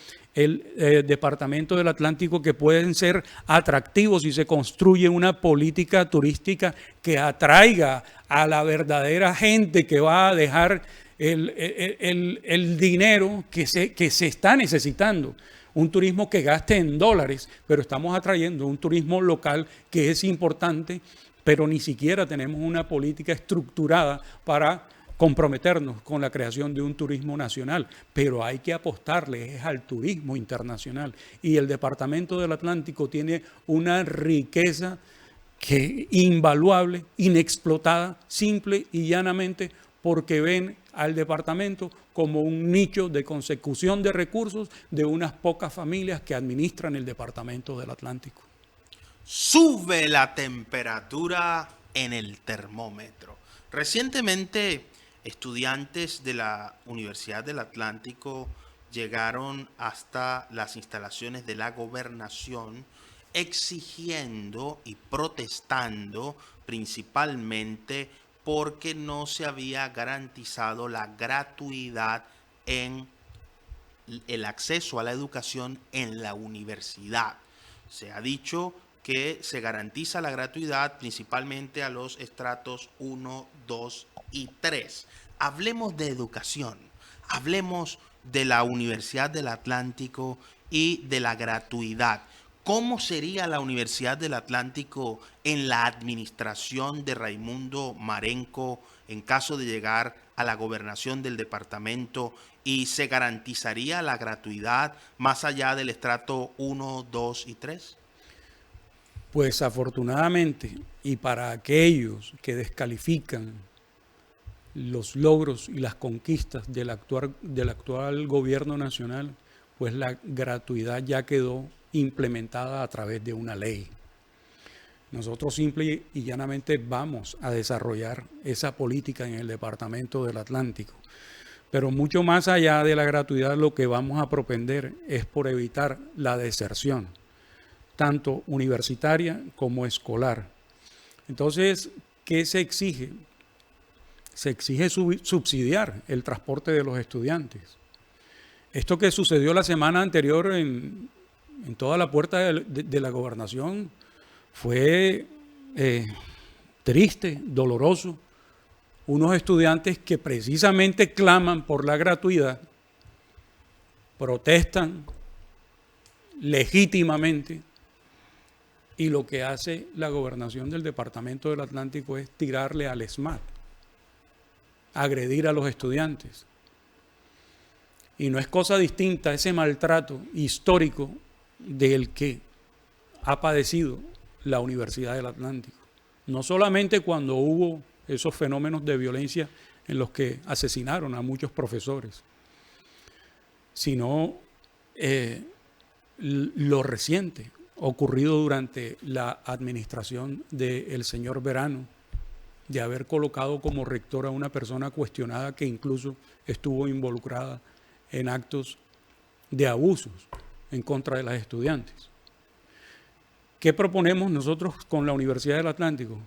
departamento del Atlántico que pueden ser atractivos si se construye una política turística que atraiga a la verdadera gente que va a dejar el dinero que se está necesitando. Un turismo que gaste en dólares, pero estamos atrayendo un turismo local que es importante, pero ni siquiera tenemos una política estructurada para comprometernos con la creación de un turismo nacional, pero hay que apostarle al turismo internacional. Y el Departamento del Atlántico tiene una riqueza invaluable, inexplotada, simple y llanamente porque ven al departamento como un nicho de consecución de recursos de unas pocas familias que administran el Departamento del Atlántico. Sube la temperatura en el termómetro. Recientemente, estudiantes de la Universidad del Atlántico llegaron hasta las instalaciones de la gobernación exigiendo y protestando principalmente porque no se había garantizado la gratuidad en el acceso a la educación en la universidad. Se ha dicho que se garantiza la gratuidad principalmente a los estratos 1, 2 y 3. Hablemos de educación, hablemos de la Universidad del Atlántico y de la gratuidad. ¿Cómo sería la Universidad del Atlántico en la administración de Raimundo Marenco en caso de llegar a la gobernación del departamento? ¿Y se garantizaría la gratuidad más allá del estrato 1, 2 y 3? Pues afortunadamente, y para aquellos que descalifican los logros y las conquistas del actual gobierno nacional, pues la gratuidad ya quedó implementada a través de una ley. Nosotros simple y llanamente vamos a desarrollar esa política en el Departamento del Atlántico. Pero mucho más allá de la gratuidad, lo que vamos a propender es por evitar la deserción, tanto universitaria como escolar. Entonces, ¿qué se exige? Se exige subsidiar el transporte de los estudiantes. Esto que sucedió la semana anterior en toda la puerta de la gobernación fue triste, doloroso. Unos estudiantes que precisamente claman por la gratuidad, protestan legítimamente, y lo que hace la gobernación del Departamento del Atlántico es tirarle al ESMAD, agredir a los estudiantes. Y no es cosa distinta ese maltrato histórico del que ha padecido la Universidad del Atlántico. No solamente cuando hubo esos fenómenos de violencia en los que asesinaron a muchos profesores, sino lo reciente ocurrido durante la administración del señor Verano, de haber colocado como rector a una persona cuestionada que incluso estuvo involucrada en actos de abusos en contra de las estudiantes. ¿Qué proponemos nosotros con la Universidad del Atlántico?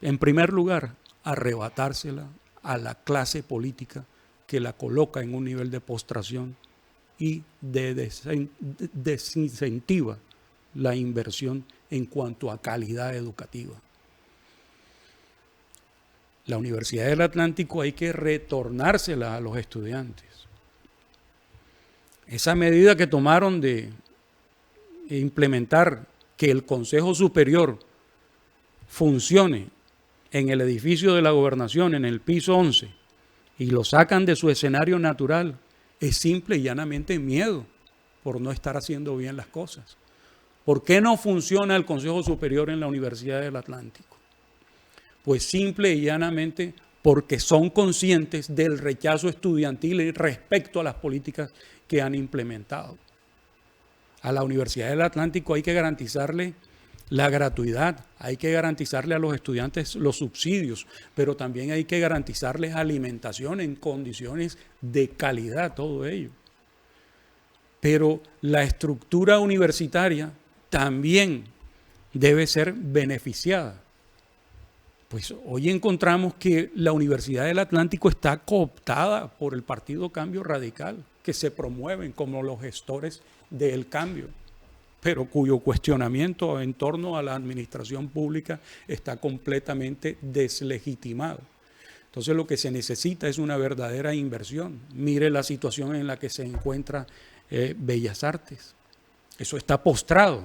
En primer lugar, arrebatársela a la clase política que la coloca en un nivel de postración y desincentiva la inversión en cuanto a calidad educativa. La Universidad del Atlántico hay que retornársela a los estudiantes. Esa medida que tomaron de implementar que el Consejo Superior funcione en el edificio de la gobernación, en el piso 11, y lo sacan de su escenario natural, es simple y llanamente miedo por no estar haciendo bien las cosas. ¿Por qué no funciona el Consejo Superior en la Universidad del Atlántico? Pues simple y llanamente porque son conscientes del rechazo estudiantil respecto a las políticas que han implementado. A la Universidad del Atlántico hay que garantizarle la gratuidad, hay que garantizarle a los estudiantes los subsidios, pero también hay que garantizarles alimentación en condiciones de calidad, todo ello. Pero la estructura universitaria también debe ser beneficiada. Pues hoy encontramos que la Universidad del Atlántico está cooptada por el Partido Cambio Radical, que se promueven como los gestores del cambio, pero cuyo cuestionamiento en torno a la administración pública está completamente deslegitimado. Entonces lo que se necesita es una verdadera inversión. Mire la situación en la que se encuentra Bellas Artes. Eso está postrado. O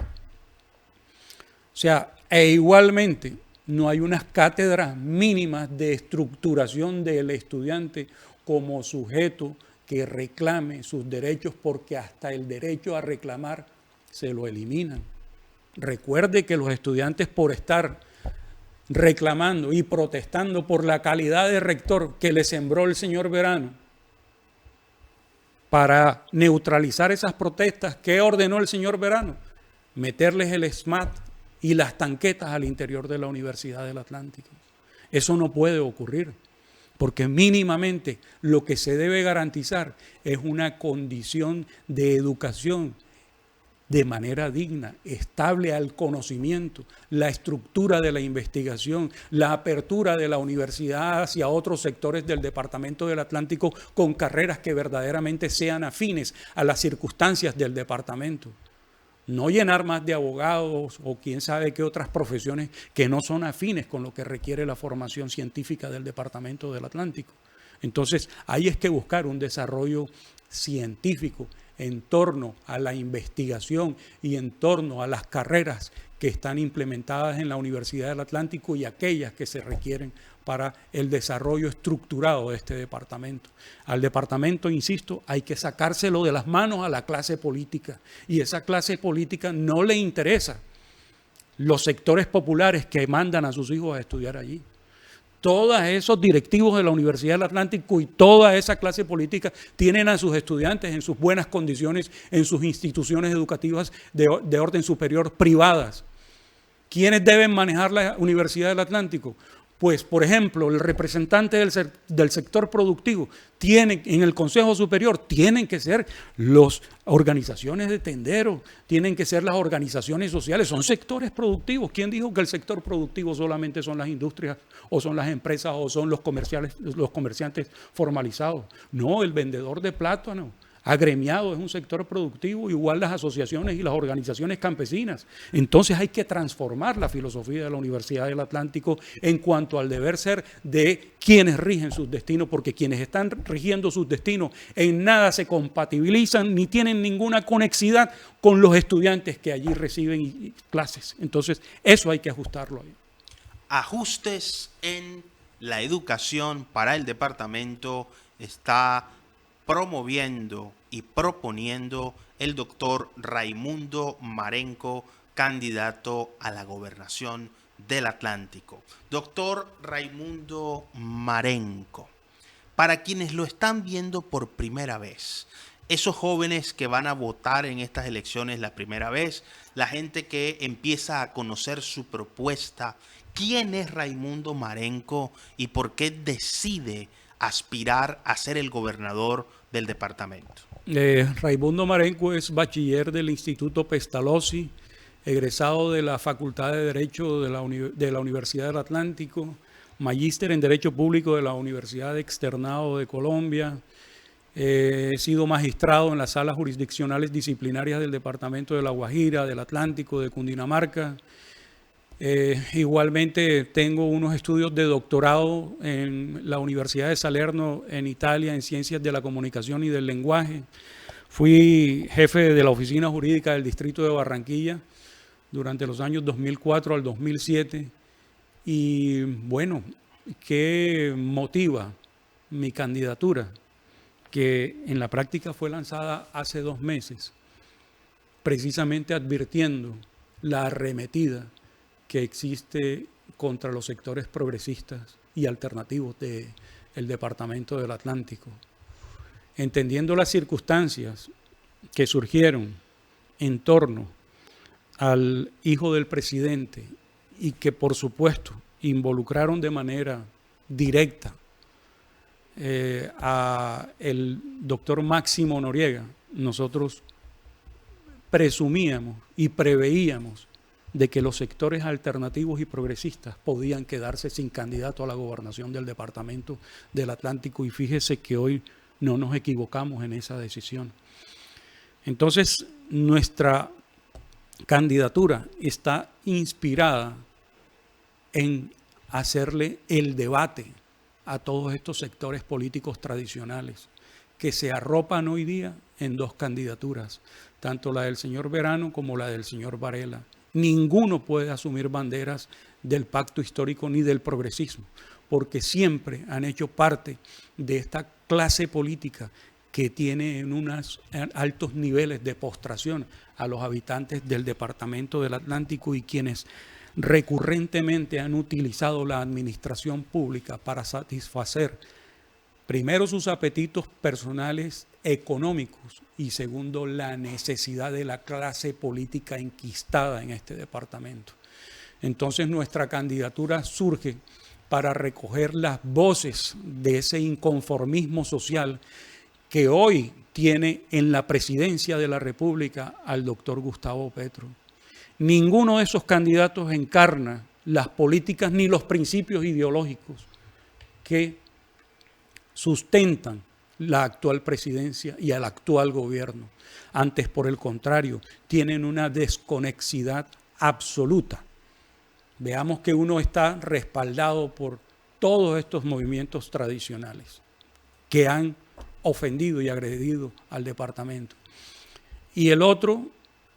sea, e igualmente No hay unas cátedras mínimas de estructuración del estudiante como sujeto que reclame sus derechos, porque hasta el derecho a reclamar se lo eliminan. Recuerde que los estudiantes, por estar reclamando y protestando por la calidad de rector que le sembró el señor Verano, para neutralizar esas protestas, ¿qué ordenó el señor Verano? Meterles el SMAT y las tanquetas al interior de la Universidad del Atlántico. Eso no puede ocurrir, porque mínimamente lo que se debe garantizar es una condición de educación de manera digna, estable al conocimiento, la estructura de la investigación, la apertura de la universidad hacia otros sectores del Departamento del Atlántico con carreras que verdaderamente sean afines a las circunstancias del departamento. No llenar más de abogados o quién sabe qué otras profesiones que no son afines con lo que requiere la formación científica del Departamento del Atlántico. Entonces, ahí es que buscar un desarrollo científico en torno a la investigación y en torno a las carreras que están implementadas en la Universidad del Atlántico y aquellas que se requieren para el desarrollo estructurado de este departamento. Al departamento, insisto, hay que sacárselo de las manos a la clase política, y esa clase política no le interesa los sectores populares que mandan a sus hijos a estudiar allí. Todos esos directivos de la Universidad del Atlántico y toda esa clase política tienen a sus estudiantes en sus buenas condiciones, en sus instituciones educativas de orden superior privadas. ¿Quiénes deben manejar la Universidad del Atlántico? Pues, por ejemplo, el representante del sector productivo en el Consejo Superior tienen que ser las organizaciones de tenderos, tienen que ser las organizaciones sociales, son sectores productivos. ¿Quién dijo que el sector productivo solamente son las industrias o son las empresas o son los comerciantes formalizados? No, el vendedor de plátano agremiado es un sector productivo, igual las asociaciones y las organizaciones campesinas. Entonces hay que transformar la filosofía de la Universidad del Atlántico en cuanto al deber ser de quienes rigen sus destinos, porque quienes están rigiendo sus destinos en nada se compatibilizan ni tienen ninguna conexidad con los estudiantes que allí reciben clases. Entonces eso hay que ajustarlo ahí. Ajustes en la educación para el departamento está promoviendo y proponiendo el doctor Raimundo Marenco, candidato a la gobernación del Atlántico. Doctor Raimundo Marenco, para quienes lo están viendo por primera vez, esos jóvenes que van a votar en estas elecciones la primera vez, la gente que empieza a conocer su propuesta, ¿quién es Raimundo Marenco y por qué decide aspirar a ser el gobernador del departamento? Raimundo Marenco es bachiller del Instituto Pestalozzi, egresado de la Facultad de Derecho de la Universidad del Atlántico, magíster en Derecho Público de la Universidad Externado de Colombia. He sido magistrado en las salas jurisdiccionales disciplinarias del Departamento de La Guajira, del Atlántico, de Cundinamarca. Igualmente tengo unos estudios de doctorado en la Universidad de Salerno en Italia en Ciencias de la Comunicación y del Lenguaje. Fui jefe de la Oficina Jurídica del Distrito de Barranquilla durante los años 2004 al 2007. Y bueno, ¿qué motiva mi candidatura? Que en la práctica fue lanzada hace 2 meses, precisamente advirtiendo la arremetida que existe contra los sectores progresistas y alternativos del Departamento del Atlántico. Entendiendo las circunstancias que surgieron en torno al hijo del presidente y que por supuesto involucraron de manera directa a el doctor Máximo Noriega, nosotros presumíamos y preveíamos de que los sectores alternativos y progresistas podían quedarse sin candidato a la gobernación del Departamento del Atlántico, y fíjese que hoy no nos equivocamos en esa decisión. Entonces, nuestra candidatura está inspirada en hacerle el debate a todos estos sectores políticos tradicionales que se arropan hoy día en 2 candidaturas, tanto la del señor Verano como la del señor Varela. Ninguno puede asumir banderas del pacto histórico ni del progresismo, porque siempre han hecho parte de esta clase política que tiene en unos altos niveles de postración a los habitantes del departamento del Atlántico y quienes recurrentemente han utilizado la administración pública para satisfacer primero sus apetitos personales económicos y segundo la necesidad de la clase política enquistada en este departamento. Entonces nuestra candidatura surge para recoger las voces de ese inconformismo social que hoy tiene en la presidencia de la República al doctor Gustavo Petro. Ninguno de esos candidatos encarna las políticas ni los principios ideológicos que sustentan la actual presidencia y al actual gobierno. Antes, por el contrario, tienen una desconexidad absoluta. Veamos que uno está respaldado por todos estos movimientos tradicionales que han ofendido y agredido al departamento. Y el otro,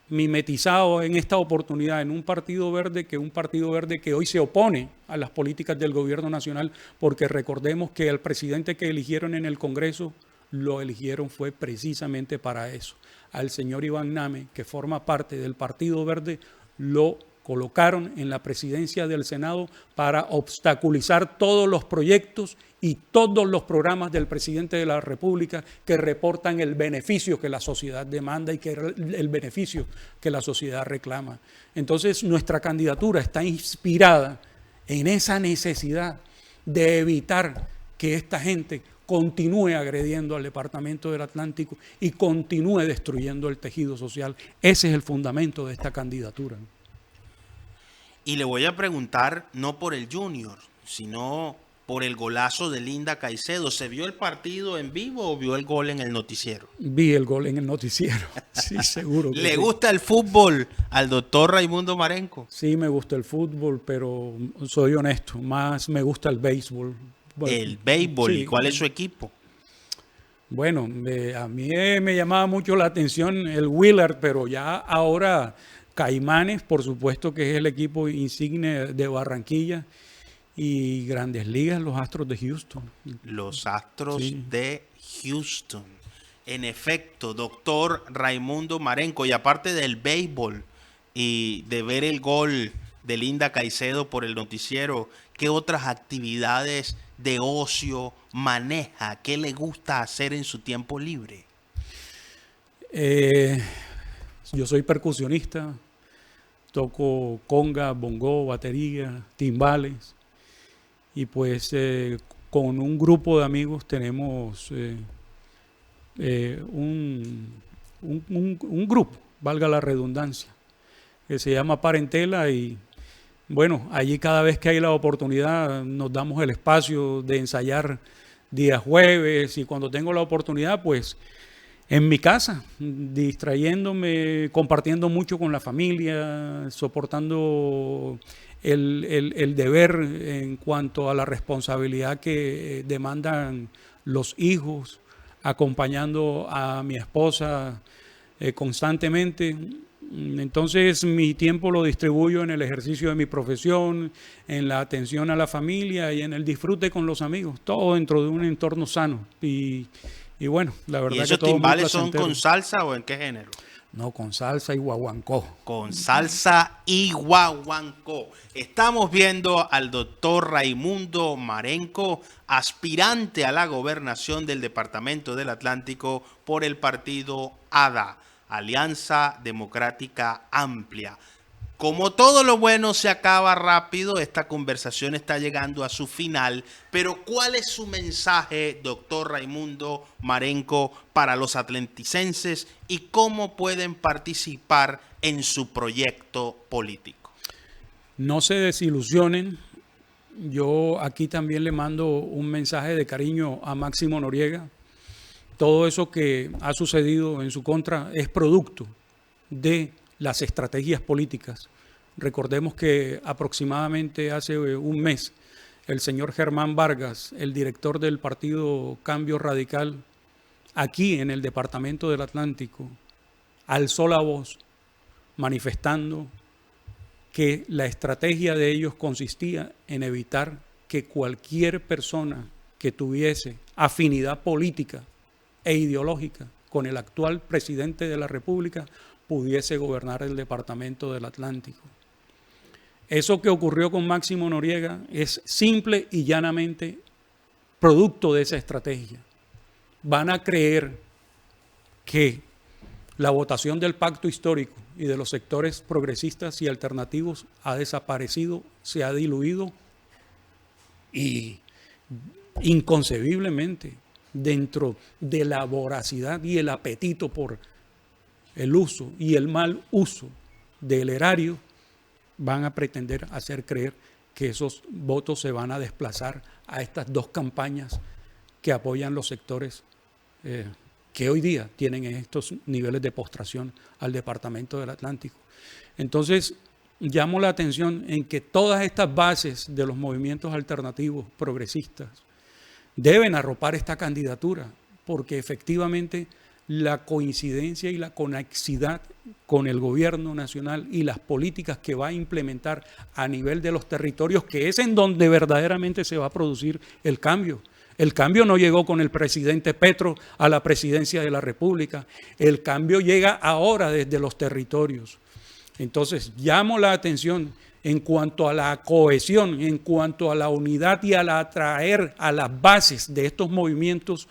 mimetizado en esta oportunidad en un partido verde que hoy se opone a las políticas del gobierno nacional, porque recordemos que el presidente que eligieron en el Congreso lo eligieron fue precisamente para eso. Al señor Iván Name, que forma parte del Partido Verde, lo colocaron en la presidencia del Senado para obstaculizar todos los proyectos y todos los programas del presidente de la República que reportan el beneficio que la sociedad demanda y que el beneficio que la sociedad reclama. Entonces, nuestra candidatura está inspirada en esa necesidad de evitar que esta gente continúe agrediendo al departamento del Atlántico y continúe destruyendo el tejido social. Ese es el fundamento de esta candidatura. Y le voy a preguntar no por el Junior, sino por el golazo de Linda Caicedo. ¿Se vio el partido en vivo o vio el gol en el noticiero? Vi el gol en el noticiero, sí, seguro. ¿Le gusta el fútbol al doctor Raimundo Marenco? Sí, me gusta el fútbol, pero soy honesto, más me gusta el béisbol. Bueno, el béisbol, sí. ¿Y cuál es su equipo? Bueno, a mí me llamaba mucho la atención el Willard, pero ya ahora Caimanes, por supuesto que es el equipo insigne de Barranquilla, y Grandes Ligas, los Astros de Houston. Los Astros de Houston. En efecto, doctor Raimundo Marenco, y aparte del béisbol y de ver el gol de Linda Caicedo por el noticiero, ¿qué otras actividades de ocio maneja? ¿Qué le gusta hacer en su tiempo libre? Yo soy percusionista, toco conga, bongo, batería, timbales. Y pues con un grupo de amigos tenemos un grupo, valga la redundancia, que se llama Parentela, y bueno, allí cada vez que hay la oportunidad nos damos el espacio de ensayar días jueves, y cuando tengo la oportunidad pues en mi casa, distrayéndome, compartiendo mucho con la familia, soportando el deber en cuanto a la responsabilidad que demandan los hijos, acompañando a mi esposa constantemente. Entonces mi tiempo lo distribuyo en el ejercicio de mi profesión, en la atención a la familia y en el disfrute con los amigos, todo dentro de un entorno sano. Y bueno, la verdad. ¿Y esos timbales son con salsa o en qué género? No, con salsa y guaguancó. Con salsa y guaguancó. Estamos viendo al doctor Raimundo Marenco, aspirante a la gobernación del Departamento del Atlántico por el partido ADA, Alianza Democrática Amplia. Como todo lo bueno se acaba rápido, esta conversación está llegando a su final, pero ¿cuál es su mensaje, doctor Raimundo Marenco, para los atlanticenses y cómo pueden participar en su proyecto político? No se desilusionen. Yo aquí también le mando un mensaje de cariño a Máximo Noriega. Todo eso que ha sucedido en su contra es producto de las estrategias políticas. Recordemos que aproximadamente hace un mes el señor Germán Vargas, el director del partido Cambio Radical, aquí en el departamento del Atlántico, alzó la voz manifestando que la estrategia de ellos consistía en evitar que cualquier persona que tuviese afinidad política e ideológica con el actual presidente de la República pudiese gobernar el departamento del Atlántico. Eso que ocurrió con Máximo Noriega es simple y llanamente producto de esa estrategia. Van a creer que la votación del pacto histórico y de los sectores progresistas y alternativos ha desaparecido, se ha diluido y inconcebiblemente dentro de la voracidad y el apetito por el uso y el mal uso del erario, van a pretender hacer creer que esos votos se van a desplazar a estas dos campañas que apoyan los sectores que hoy día tienen estos niveles de postración al departamento del Atlántico. Entonces, llamo la atención en que todas estas bases de los movimientos alternativos progresistas deben arropar esta candidatura, porque efectivamente la coincidencia y la conexidad con el gobierno nacional y las políticas que va a implementar a nivel de los territorios, que es en donde verdaderamente se va a producir el cambio. El cambio no llegó con el presidente Petro a la presidencia de la República. El cambio llega ahora desde los territorios. Entonces, llamo la atención en cuanto a la cohesión, en cuanto a la unidad y al atraer a las bases de estos movimientos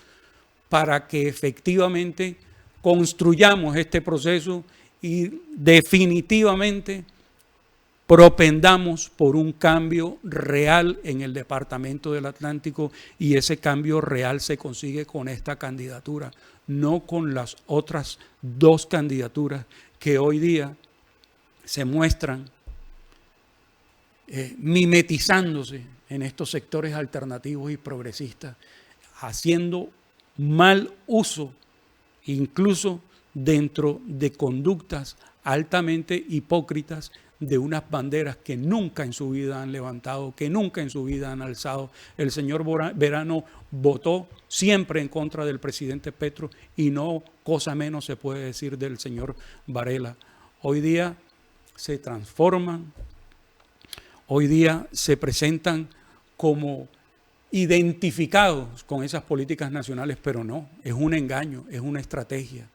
para que efectivamente construyamos este proceso y definitivamente propendamos por un cambio real en el departamento del Atlántico, y ese cambio real se consigue con esta candidatura, no con las otras dos candidaturas que hoy día se muestran mimetizándose en estos sectores alternativos y progresistas, haciendo mal uso, incluso dentro de conductas altamente hipócritas, de unas banderas que nunca en su vida han levantado, que nunca en su vida han alzado. El señor Verano votó siempre en contra del presidente Petro, y no cosa menos se puede decir del señor Varela. Hoy día se transforman, hoy día se presentan como identificados con esas políticas nacionales, pero no, es un engaño, es una estrategia.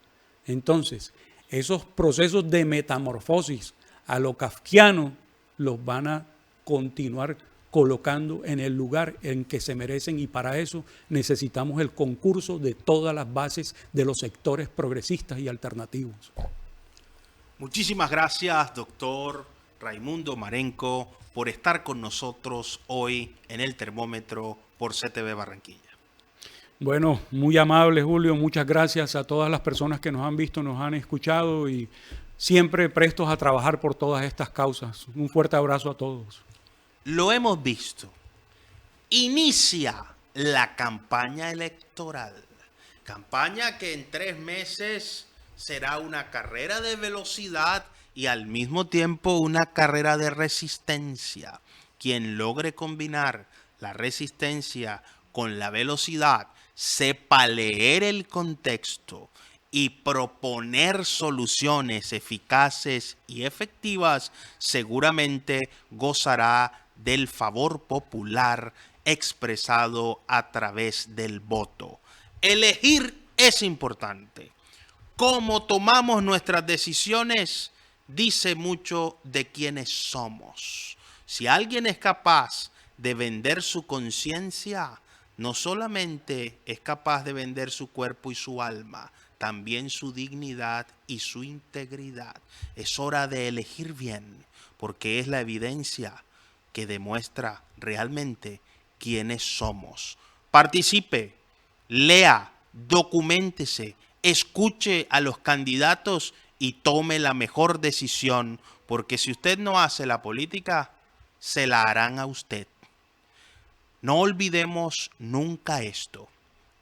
Entonces, esos procesos de metamorfosis a lo kafkiano los van a continuar colocando en el lugar en que se merecen, y para eso necesitamos el concurso de todas las bases de los sectores progresistas y alternativos. Muchísimas gracias, doctor Raimundo Marenco, por estar con nosotros hoy en el termómetro por CTV Barranquilla. Bueno, muy amable, Julio. Muchas gracias a todas las personas que nos han visto, nos han escuchado, y siempre prestos a trabajar por todas estas causas. Un fuerte abrazo a todos. Lo hemos visto. Inicia la campaña electoral. Campaña que en 3 meses será una carrera de velocidad y al mismo tiempo una carrera de resistencia. Quien logre combinar la resistencia con la velocidad, sepa leer el contexto y proponer soluciones eficaces y efectivas, seguramente gozará del favor popular expresado a través del voto. Elegir es importante. Cómo tomamos nuestras decisiones dice mucho de quiénes somos. Si alguien es capaz de vender su conciencia, no solamente es capaz de vender su cuerpo y su alma, también su dignidad y su integridad. Es hora de elegir bien, porque es la evidencia que demuestra realmente quiénes somos. Participe, lea, documéntese, escuche a los candidatos y tome la mejor decisión, porque si usted no hace la política, se la harán a usted. No olvidemos nunca esto.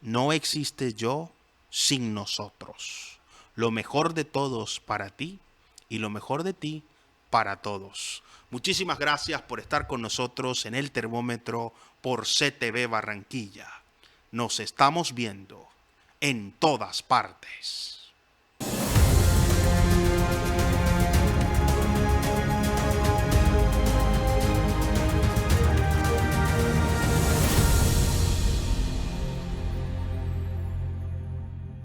No existe yo sin nosotros. Lo mejor de todos para ti y lo mejor de ti para todos. Muchísimas gracias por estar con nosotros en el termómetro por CTV Barranquilla. Nos estamos viendo en todas partes.